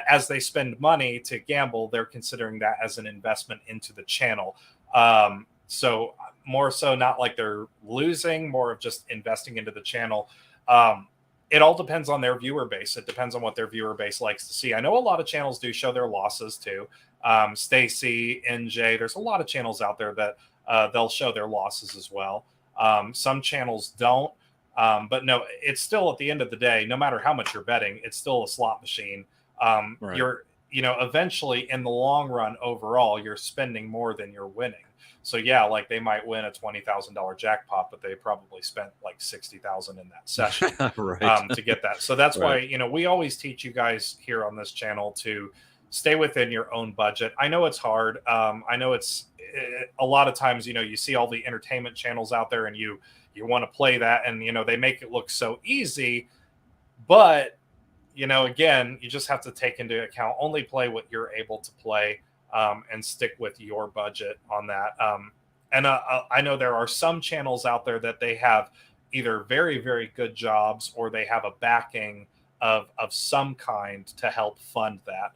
as they spend money to gamble, they're considering that as an investment into the channel. So more so not like they're losing, more of just investing into the channel. It all depends on their viewer base. It depends on what their viewer base likes to see. I know a lot of channels do show their losses too. Stacy, NJ, there's a lot of channels out there that they'll show their losses as well. Some channels don't. But no, it's still at the end of the day, no matter how much you're betting, it's still a slot machine.
Right.
You're, eventually in the long run, overall, you're spending more than you're winning. So yeah, like they might win a $20,000 jackpot, but they probably spent like 60,000 in that session
Right.
to get that. So that's
Right.
why, we always teach you guys here on this channel to stay within your own budget. I know it's hard. I know it's a lot of times, you see all the entertainment channels out there and you want to play that, and they make it look so easy, but again, you just have to take into account, only play what you're able to play, and stick with your budget on that. And I know there are some channels out there that they have either very, very good jobs, or they have a backing of some kind to help fund that.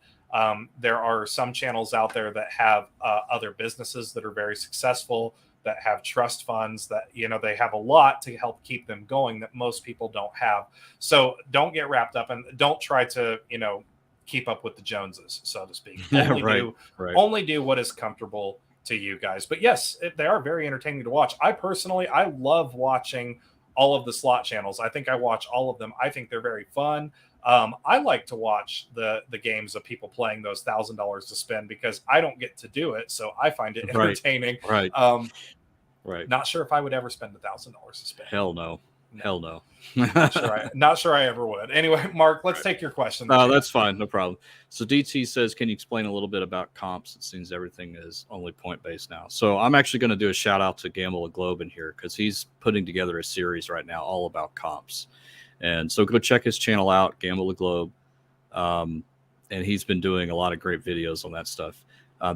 There are some channels out there that have other businesses that are very successful, that have trust funds, that they have a lot to help keep them going that most people don't have. So don't get wrapped up, and don't try to keep up with the Joneses, so to speak. Only do what is comfortable to you guys. But yes, they are very entertaining to watch. I love watching all of the slot channels. I think I watch all of them. I think they're very fun. I like to watch the games of people playing those $1,000 to spend, because I don't get to do it, so I find it entertaining.
Right. Right.
Not sure if I would ever spend $1,000 to spend.
Hell no. Hell no.
Not sure I ever would. Anyway, Mark, let's take your question.
No, that's fine. No problem. So DT says, can you explain a little bit about comps? It seems everything is only point based now. So I'm actually going to do a shout out to Gamble a Globe in here, because he's putting together a series right now all about comps. And so go check his channel out, Gamble a Globe. And he's been doing a lot of great videos on that stuff.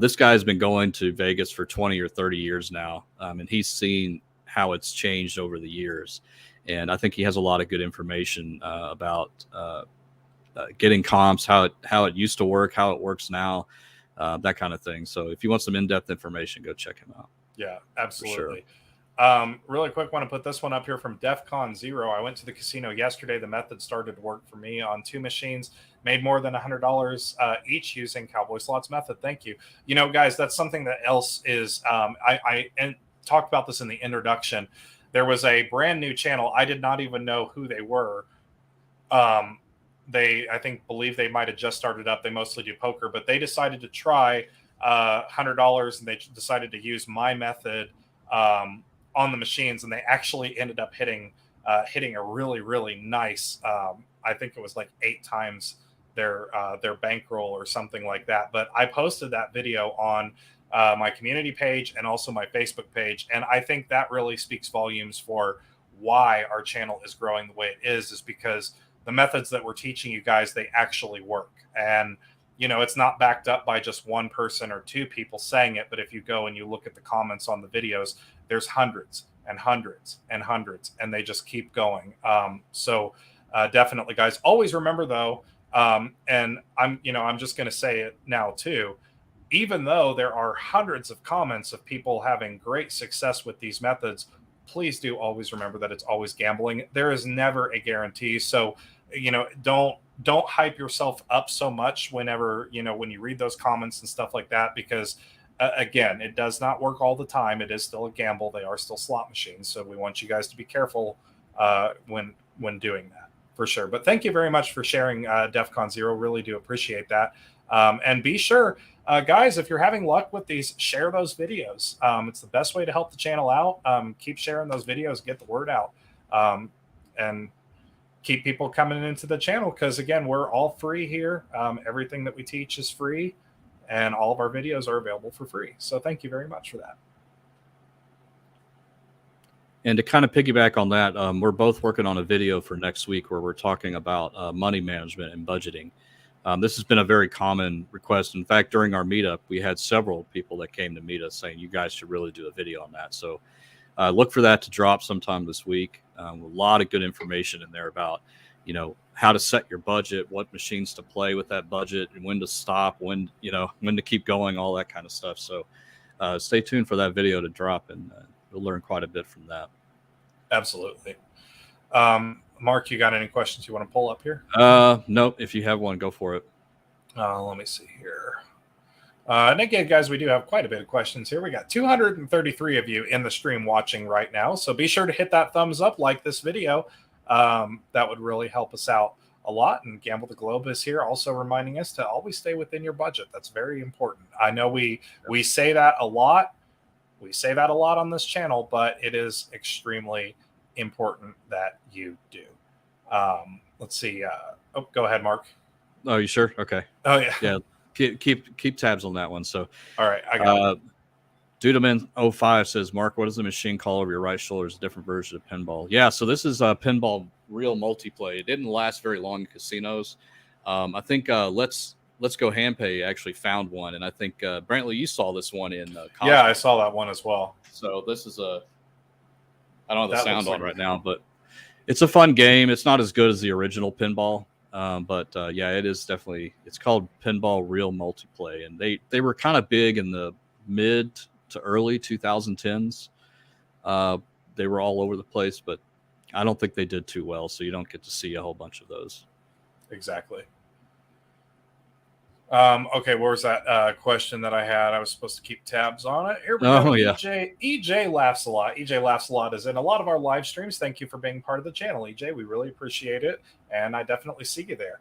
This guy has been going to Vegas for 20 or 30 years now, and he's seen how it's changed over the years. And I think he has a lot of good information about getting comps, how it used to work, how it works now, that kind of thing. So if you want some in-depth information, go check him out.
Yeah, absolutely.
Sure.
Really quick, want to put this one up here from DEFCON 0. I went to the casino yesterday. The method started to work for me on 2 machines. Made more than $100 each using Cowboy Slots method. Thank you. Guys, that's something that else is. I talked about this in the introduction. There was a brand new channel. I did not even know who they were. I believe they might have just started up. They mostly do poker, but they decided to try $100, and they decided to use my method on the machines, and they actually ended up hitting a really, really nice. I think it was like 8 times their bankroll or something like that. But I posted that video on my community page and also my Facebook page, and I think that really speaks volumes for why our channel is growing the way it is because the methods that we're teaching you guys, they actually work. And it's not backed up by just one person or 2 people saying it, but if you go and you look at the comments on the videos, there's hundreds and hundreds and hundreds, and they just keep going. So definitely, guys, always remember though, and I'm just going to say it now too, even though there are hundreds of comments of people having great success with these methods, please do always remember that it's always gambling. There is never a guarantee. So, don't hype yourself up so much whenever, when you read those comments and stuff like that, because again, it does not work all the time. It is still a gamble. They are still slot machines. So we want you guys to be careful when doing that, for sure. But thank you very much for sharing DEFCON 0. Really do appreciate that. And be sure, guys, if you're having luck with these, share those videos. It's the best way to help the channel out. Keep sharing those videos, get the word out, and keep people coming into the channel, because again, we're all free here. Everything that we teach is free, and all of our videos are available for free. So thank you very much for that.
And to kind of piggyback on that, we're both working on a video for next week where we're talking about money management and budgeting. This has been a very common request. In fact, during our meetup, we had several people that came to meet us saying you guys should really do a video on that. So look for that to drop sometime this week. A lot of good information in there about, how to set your budget, what machines to play with that budget, and when to stop, when to keep going, all that kind of stuff. So stay tuned for that video to drop, and you'll learn quite a bit from that.
Absolutely. Mark, you got any questions you want to pull up here?
No, if you have one, go for it.
Let me see here. And again, guys, we do have quite a bit of questions here. We got 233 of you in the stream watching right now. So be sure to hit that thumbs up, like this video. That would really help us out a lot. And Gamble the Globe is here also reminding us to always stay within your budget. That's very important. I know we say that a lot. We say that a lot on this channel, but it is extremely important that you do. Let's see. Go ahead, Mark.
Oh, you sure? Okay.
Oh yeah.
Yeah. Keep tabs on that one. So,
all right, I got it.
Dudeman05 says, Mark, what is the machine call over your right shoulder? Is a different version of pinball. Yeah, so this is Pinball Real Multiplay. It didn't last very long in casinos. I think Let's Go Handpay actually found one, and I think Brantley, you saw this one in
yeah, I saw that one as well.
So this is I don't have the sound on right now, but it's a fun game. It's not as good as the original pinball. But yeah, it is definitely. It's called Pinball Real Multiplay, and they were kind of big in the mid to early 2010s. They were all over the place, but I don't think they did too well. So you don't get to see a whole bunch of those.
Exactly. Okay, where was that question that I had? I was supposed to keep tabs on it. Here we go.
Yeah.
EJ laughs a lot. EJ laughs a lot is in a lot of our live streams. Thank you for being part of the channel, EJ. We really appreciate it, and I definitely see you there.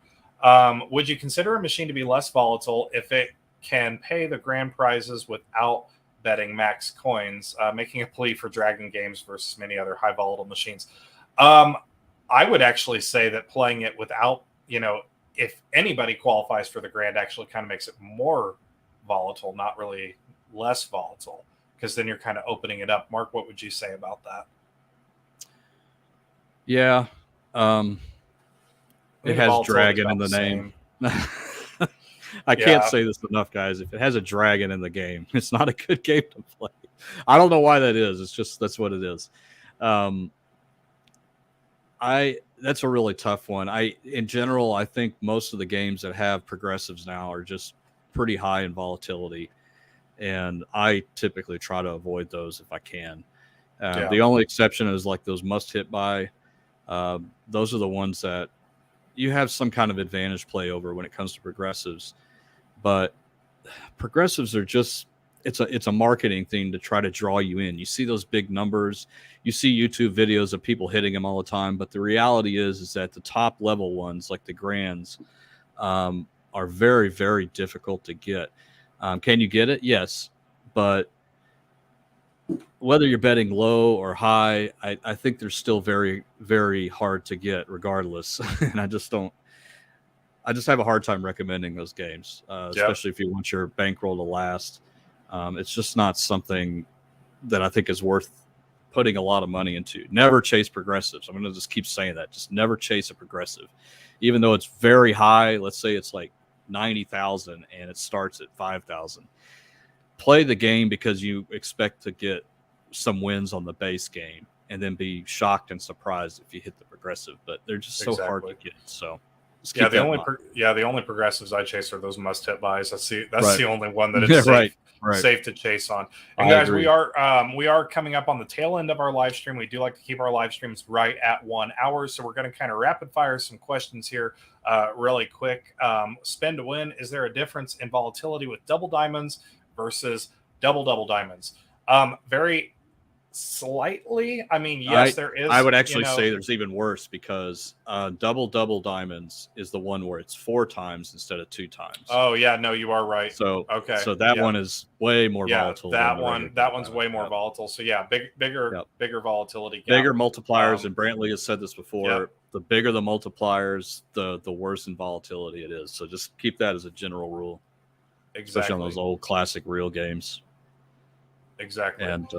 Would you consider a machine to be less volatile if it can pay the grand prizes without betting max coins, making a plea for Dragon games versus many other high volatile machines? I would actually say that playing it without, if anybody qualifies for the grand, actually kind of makes it more volatile, not really less volatile, because then you're kind of opening it up. Mark, what would you say about that?
Yeah. It has dragon in the name. I can't say this enough, guys. If it has a dragon in the game, it's not a good game to play. I don't know why that is. It's just that's what it is. That's a really tough one. In general, I think most of the games that have progressives now are just pretty high in volatility, and I typically try to avoid those if I can. The only exception is like those must hit by. Those are the ones that you have some kind of advantage play over when it comes to progressives, but progressives are just it's a marketing thing to try to draw you in. You see those big numbers, you see YouTube videos of people hitting them all the time, but the reality is that the top level ones, like the grands, are very, very difficult to get. Can you get it? Yes, but whether you're betting low or high, I think they're still very, very hard to get regardless. And I just have a hard time recommending those games, especially if you want your bankroll to last. It's just not something that I think is worth putting a lot of money into. Never chase progressives. I'm going to just keep saying that. Just never chase a progressive, even though it's very high. Let's say it's like 90,000 and it starts at 5,000. Play the game because you expect to get some wins on the base game, and then be shocked and surprised if you hit the progressive. But they're just so hard to get. So
the only progressives I chase are those must hit buys. That's the only one that it's safe to chase on. And guys, we are coming up on the tail end of our live stream. We do like to keep our live streams right at 1 hour, so we're going to kind of rapid fire some questions here really quick. Spend to win. Is there a difference in volatility with double diamonds versus double diamonds? Very slightly. I mean, yes, there is.
I would actually say there's even worse, because double diamonds is the one where it's 4 times instead of 2 times.
Oh yeah, no, you are right.
So that one is way more volatile.
That one's way more volatile. So yeah, bigger volatility gap.
Bigger multipliers, and Brantley has said this before. Yep. The bigger the multipliers, the worse in volatility it is. So just keep that as a general rule.
Exactly.
Especially on those old classic real games.
Exactly.
And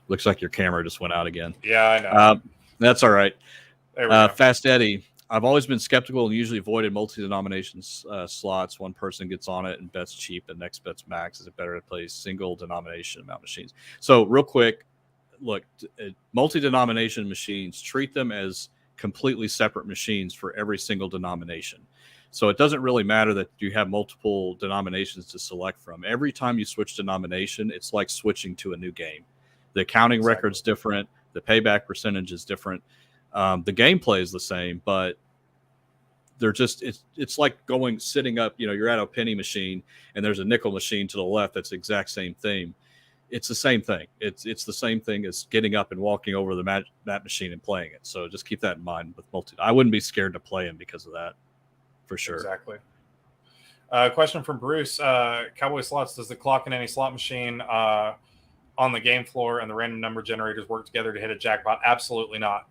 looks like your camera just went out again.
Yeah, I know.
That's all right.
There we go.
Fast Eddie, I've always been skeptical and usually avoided multi-denomination slots. One person gets on it and bets cheap and next bets max. Is it better to play single denomination amount machines? So real quick, look, multi-denomination machines, treat them as completely separate machines for every single denomination. So it doesn't really matter that you have multiple denominations to select from. Every time you switch denomination, it's like switching to a new game. The accounting record's different. The payback percentage is different. The gameplay is the same, but they're just it's like sitting up. You're at a penny machine and there's a nickel machine to the left. That's the exact same thing. It's the same thing. It's the same thing as getting up and walking over the that machine and playing it. So just keep that in mind with multi. I wouldn't be scared to play them because of that, for sure.
Exactly. Question from Bruce: Cowboy slots. Does the clock in any slot machine on the game floor and the random number generators work together to hit a jackpot? Absolutely not.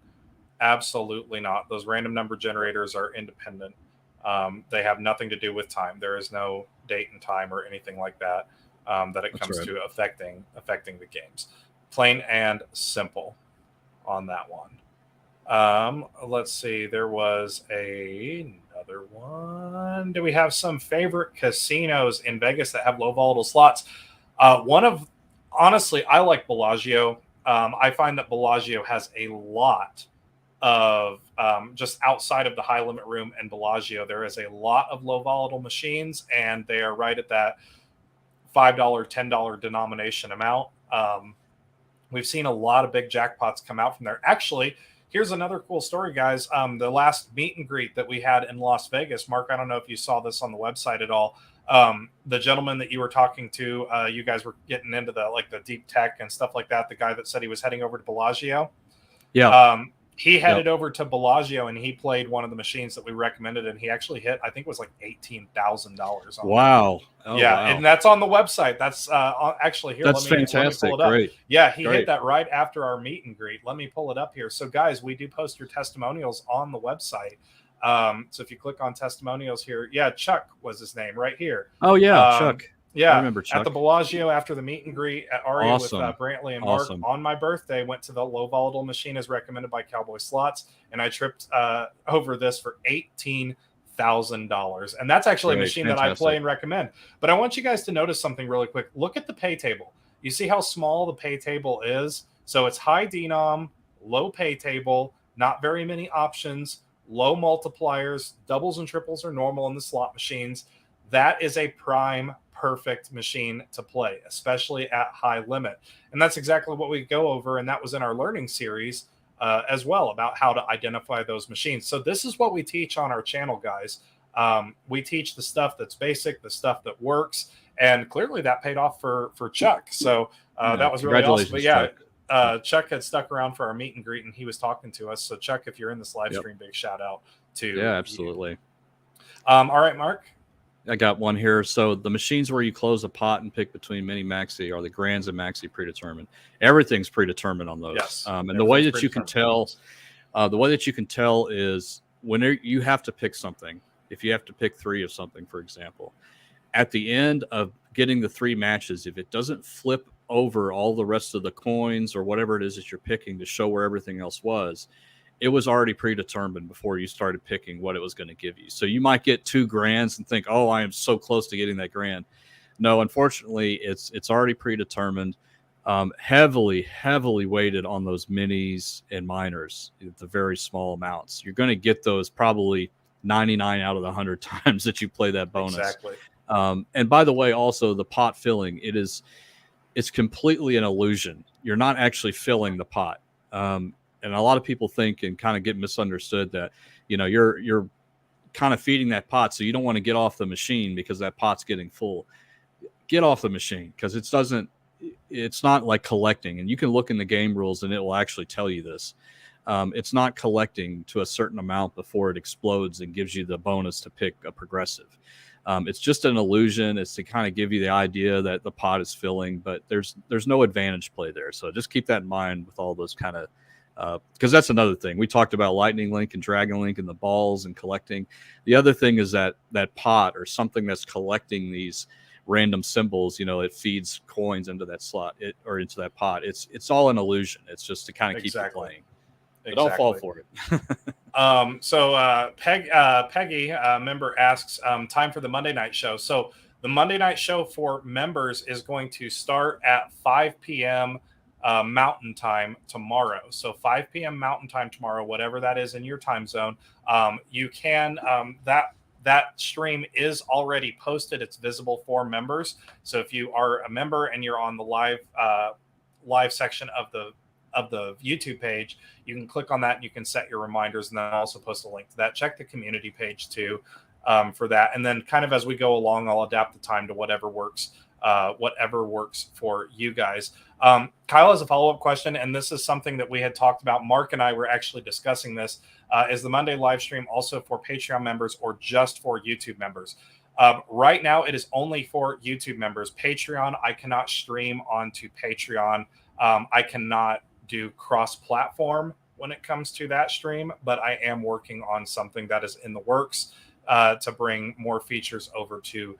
Absolutely not. Those random number generators are independent. They have nothing to do with time. There is no date and time or anything like that. That it comes to affecting the games. Plain and simple on that one. Let's see. There was another one. Do we have some favorite casinos in Vegas that have low volatile slots? Honestly, I like Bellagio. I find that Bellagio has a lot of just outside of the high limit room and Bellagio, there is a lot of low volatile machines, and they are right at that $5, $10 denomination amount. We've seen a lot of big jackpots come out from there. Actually, here's another cool story, guys. The last meet and greet that we had in Las Vegas, Mark, I don't know if you saw this on the website at all. The gentleman that you were talking to, you guys were getting into the deep tech and stuff like that. The guy that said he was heading over to Bellagio.
Yeah.
He headed over to Bellagio and he played one of the machines that we recommended, and he actually hit, I think it was like $18,000.
Wow.
Oh, yeah. Wow. And that's on the website. That's actually here.
That's fantastic. Let me pull it up. Great.
Yeah. He hit that right after our meet and greet. Let me pull it up here. So guys, we do post your testimonials on the website. So if you click on testimonials here, Chuck was his name right here.
Oh yeah. Chuck.
Yeah,
I remember Chuck.
At the Bellagio after the meet and greet at Aria with Brantley and Mark on my birthday, went to the low volatile machine as recommended by Cowboy Slots, and I tripped over this for $18,000. And that's actually a machine that I play and recommend. But I want you guys to notice something really quick. Look at the pay table. You see how small the pay table is? So it's high denom, low pay table, not very many options, low multipliers, doubles and triples are normal in the slot machines. That is a prime perfect machine to play, especially at high limit. And that's exactly what we go over. And that was in our learning series as well, about how to identify those machines. So this is what we teach on our channel, guys. We teach the stuff that's basic, the stuff that works. And clearly that paid off for Chuck. So that was really awesome. But yeah, Chuck had stuck around for our meet and greet and he was talking to us. So Chuck, if you're in this live stream, big shout out to you.
Yeah, absolutely.
All right, Mark.
I got one here. So the machines where you close a pot and pick between mini maxi are the grands and maxi predetermined. Everything's predetermined on those.
Yes.
And the way that you can tell, is when you have to pick something. If you have to pick 3 of something, for example, at the end of getting the 3 matches, if it doesn't flip over all the rest of the coins or whatever it is that you're picking to show where everything else was, it was already predetermined before you started picking what it was going to give you. So you might get 2 grands and think, oh, I am so close to getting that grand. No, unfortunately, it's already predetermined. Heavily weighted on those minis and minors, the very small amounts. You're going to get those probably 99 out of the 100 times that you play that bonus.
Exactly.
And by the way, also the pot filling, it's completely an illusion. You're not actually filling the pot. And a lot of people think and kind of get misunderstood that, you're kind of feeding that pot. So you don't want to get off the machine because that pot's getting full. Get off the machine because it's not like collecting. And you can look in the game rules and it will actually tell you this. It's not collecting to a certain amount before it explodes and gives you the bonus to pick a progressive. It's just an illusion. It's to kind of give you the idea that the pot is filling, but there's no advantage play there. So just keep that in mind with all those kind of, because that's another thing. We talked about Lightning Link and Dragon Link and the balls and collecting. The other thing is that pot or something that's collecting these random symbols, it feeds coins into that slot or into that pot. It's all an illusion. It's just to kind of keep it playing. But I'll fall for it.
Peggy, member, asks, time for the Monday night show. So the Monday night show for members is going to start at 5 p.m. Mountain time tomorrow. So 5 p.m. Mountain time tomorrow, whatever that is in your time zone. You can that stream is already posted. It's visible for members. So if you are a member and you're on the live section of the YouTube page, you can click on that and you can set your reminders, and then I'll also post a link to that. Check the community page too for that. And then kind of as we go along, I'll adapt the time to whatever works for you guys. Kyle has a follow-up question, and this is something that we had talked about. Mark and I were actually discussing this. Is the Monday live stream also for Patreon members or just for YouTube members? Right now, it is only for YouTube members. Patreon, I cannot stream onto Patreon. I cannot do cross-platform when it comes to that stream, but I am working on something that is in the works to bring more features over to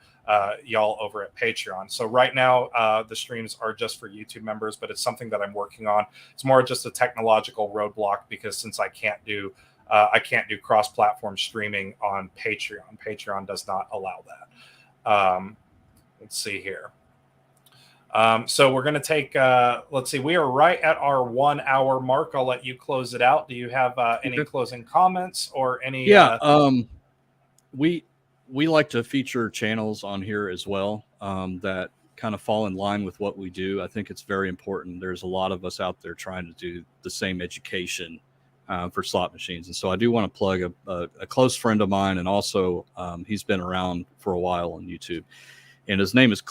y'all over at Patreon. So right now, the streams are just for YouTube members, but it's something that I'm working on. It's more just a technological roadblock because since I can't do cross-platform streaming on Patreon. Patreon does not allow that. Let's see here. So we're going to take, let's see, we are right at our 1 hour mark. I'll let you close it out. Do you have any closing comments or any?
Yeah. We like to feature channels on here as well that kind of fall in line with what we do. I think it's very important. There's a lot of us out there trying to do the same education for slot machines. And so I do want to plug a close friend of mine, and also he's been around for a while on YouTube. And his name is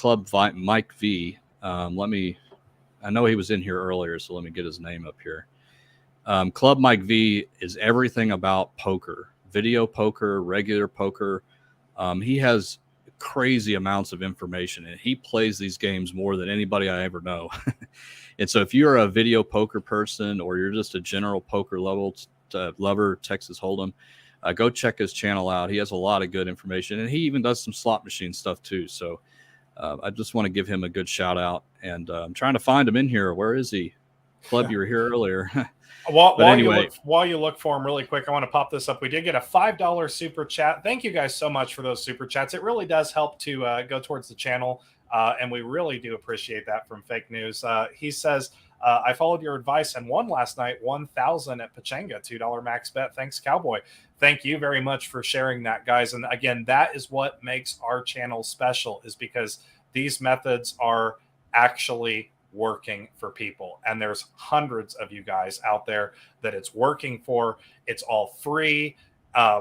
Mike V. I know he was in here earlier, so let me get his name up here. Club Mike V is everything about poker, video poker, regular poker. He has crazy amounts of information, and he plays these games more than anybody I ever know. And so if you're a video poker person or you're just a general poker lover, Texas Hold'em, go check his channel out. He has a lot of good information, and he even does some slot machine stuff too. So I just want to give him a good shout out, and I'm trying to find him in here. Where is he? Club, you were here earlier.
While you look for him really quick, I want to pop this up. We did get a $5 super chat. Thank you guys so much for those super chats. It really does help to go towards the channel, and we really do appreciate that from Fake News. He says, I followed your advice and won last night, 1,000 at Pachanga, $2 max bet. Thanks, Cowboy. Thank you very much for sharing that, guys. And again, that is what makes our channel special, is because these methods are actually working for people, and there's hundreds of you guys out there that it's working for. It's all free.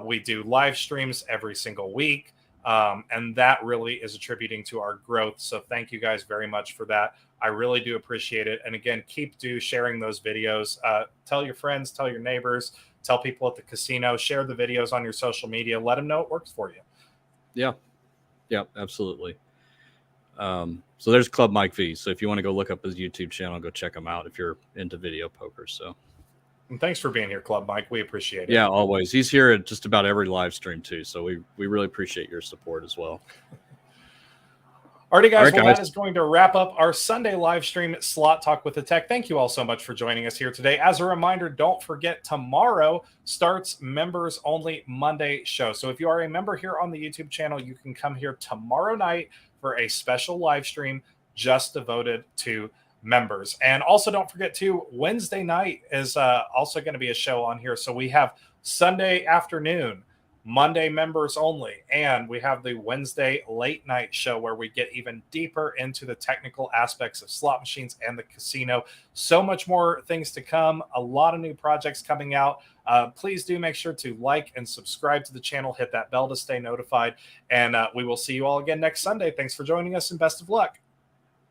We do live streams every single week, and that really is attributing to our growth. So thank you guys very much for that. I really do appreciate it. And again, keep sharing those videos. Tell your friends, tell your neighbors, tell people at the casino, share the videos on your social media, let them know it works for you.
Yeah, absolutely. So there's Club Mike V. So if you want to go look up his YouTube channel, go check him out if you're into video poker. So,
and thanks for being here, Club Mike. We appreciate it.
Yeah, always. He's here at just about every live stream too. So we really appreciate your support as well.
Alrighty, guys. That is going to wrap up our Sunday live stream Slot Talk with the Tech. Thank you all so much for joining us here today. As a reminder, don't forget, tomorrow starts members only Monday show. So if you are a member here on the YouTube channel, you can come here tomorrow night for a special live stream just devoted to members. And also don't forget too, Wednesday night is also going to be a show on here. So we have Sunday afternoon, Monday members only, and we have the Wednesday late night show where we get even deeper into the technical aspects of slot machines and the casino. So much more things to come, a lot of new projects coming out. Please do make sure to like and subscribe to the channel, hit that bell to stay notified, and we will see you all again next Sunday. Thanks for joining us, and best of luck.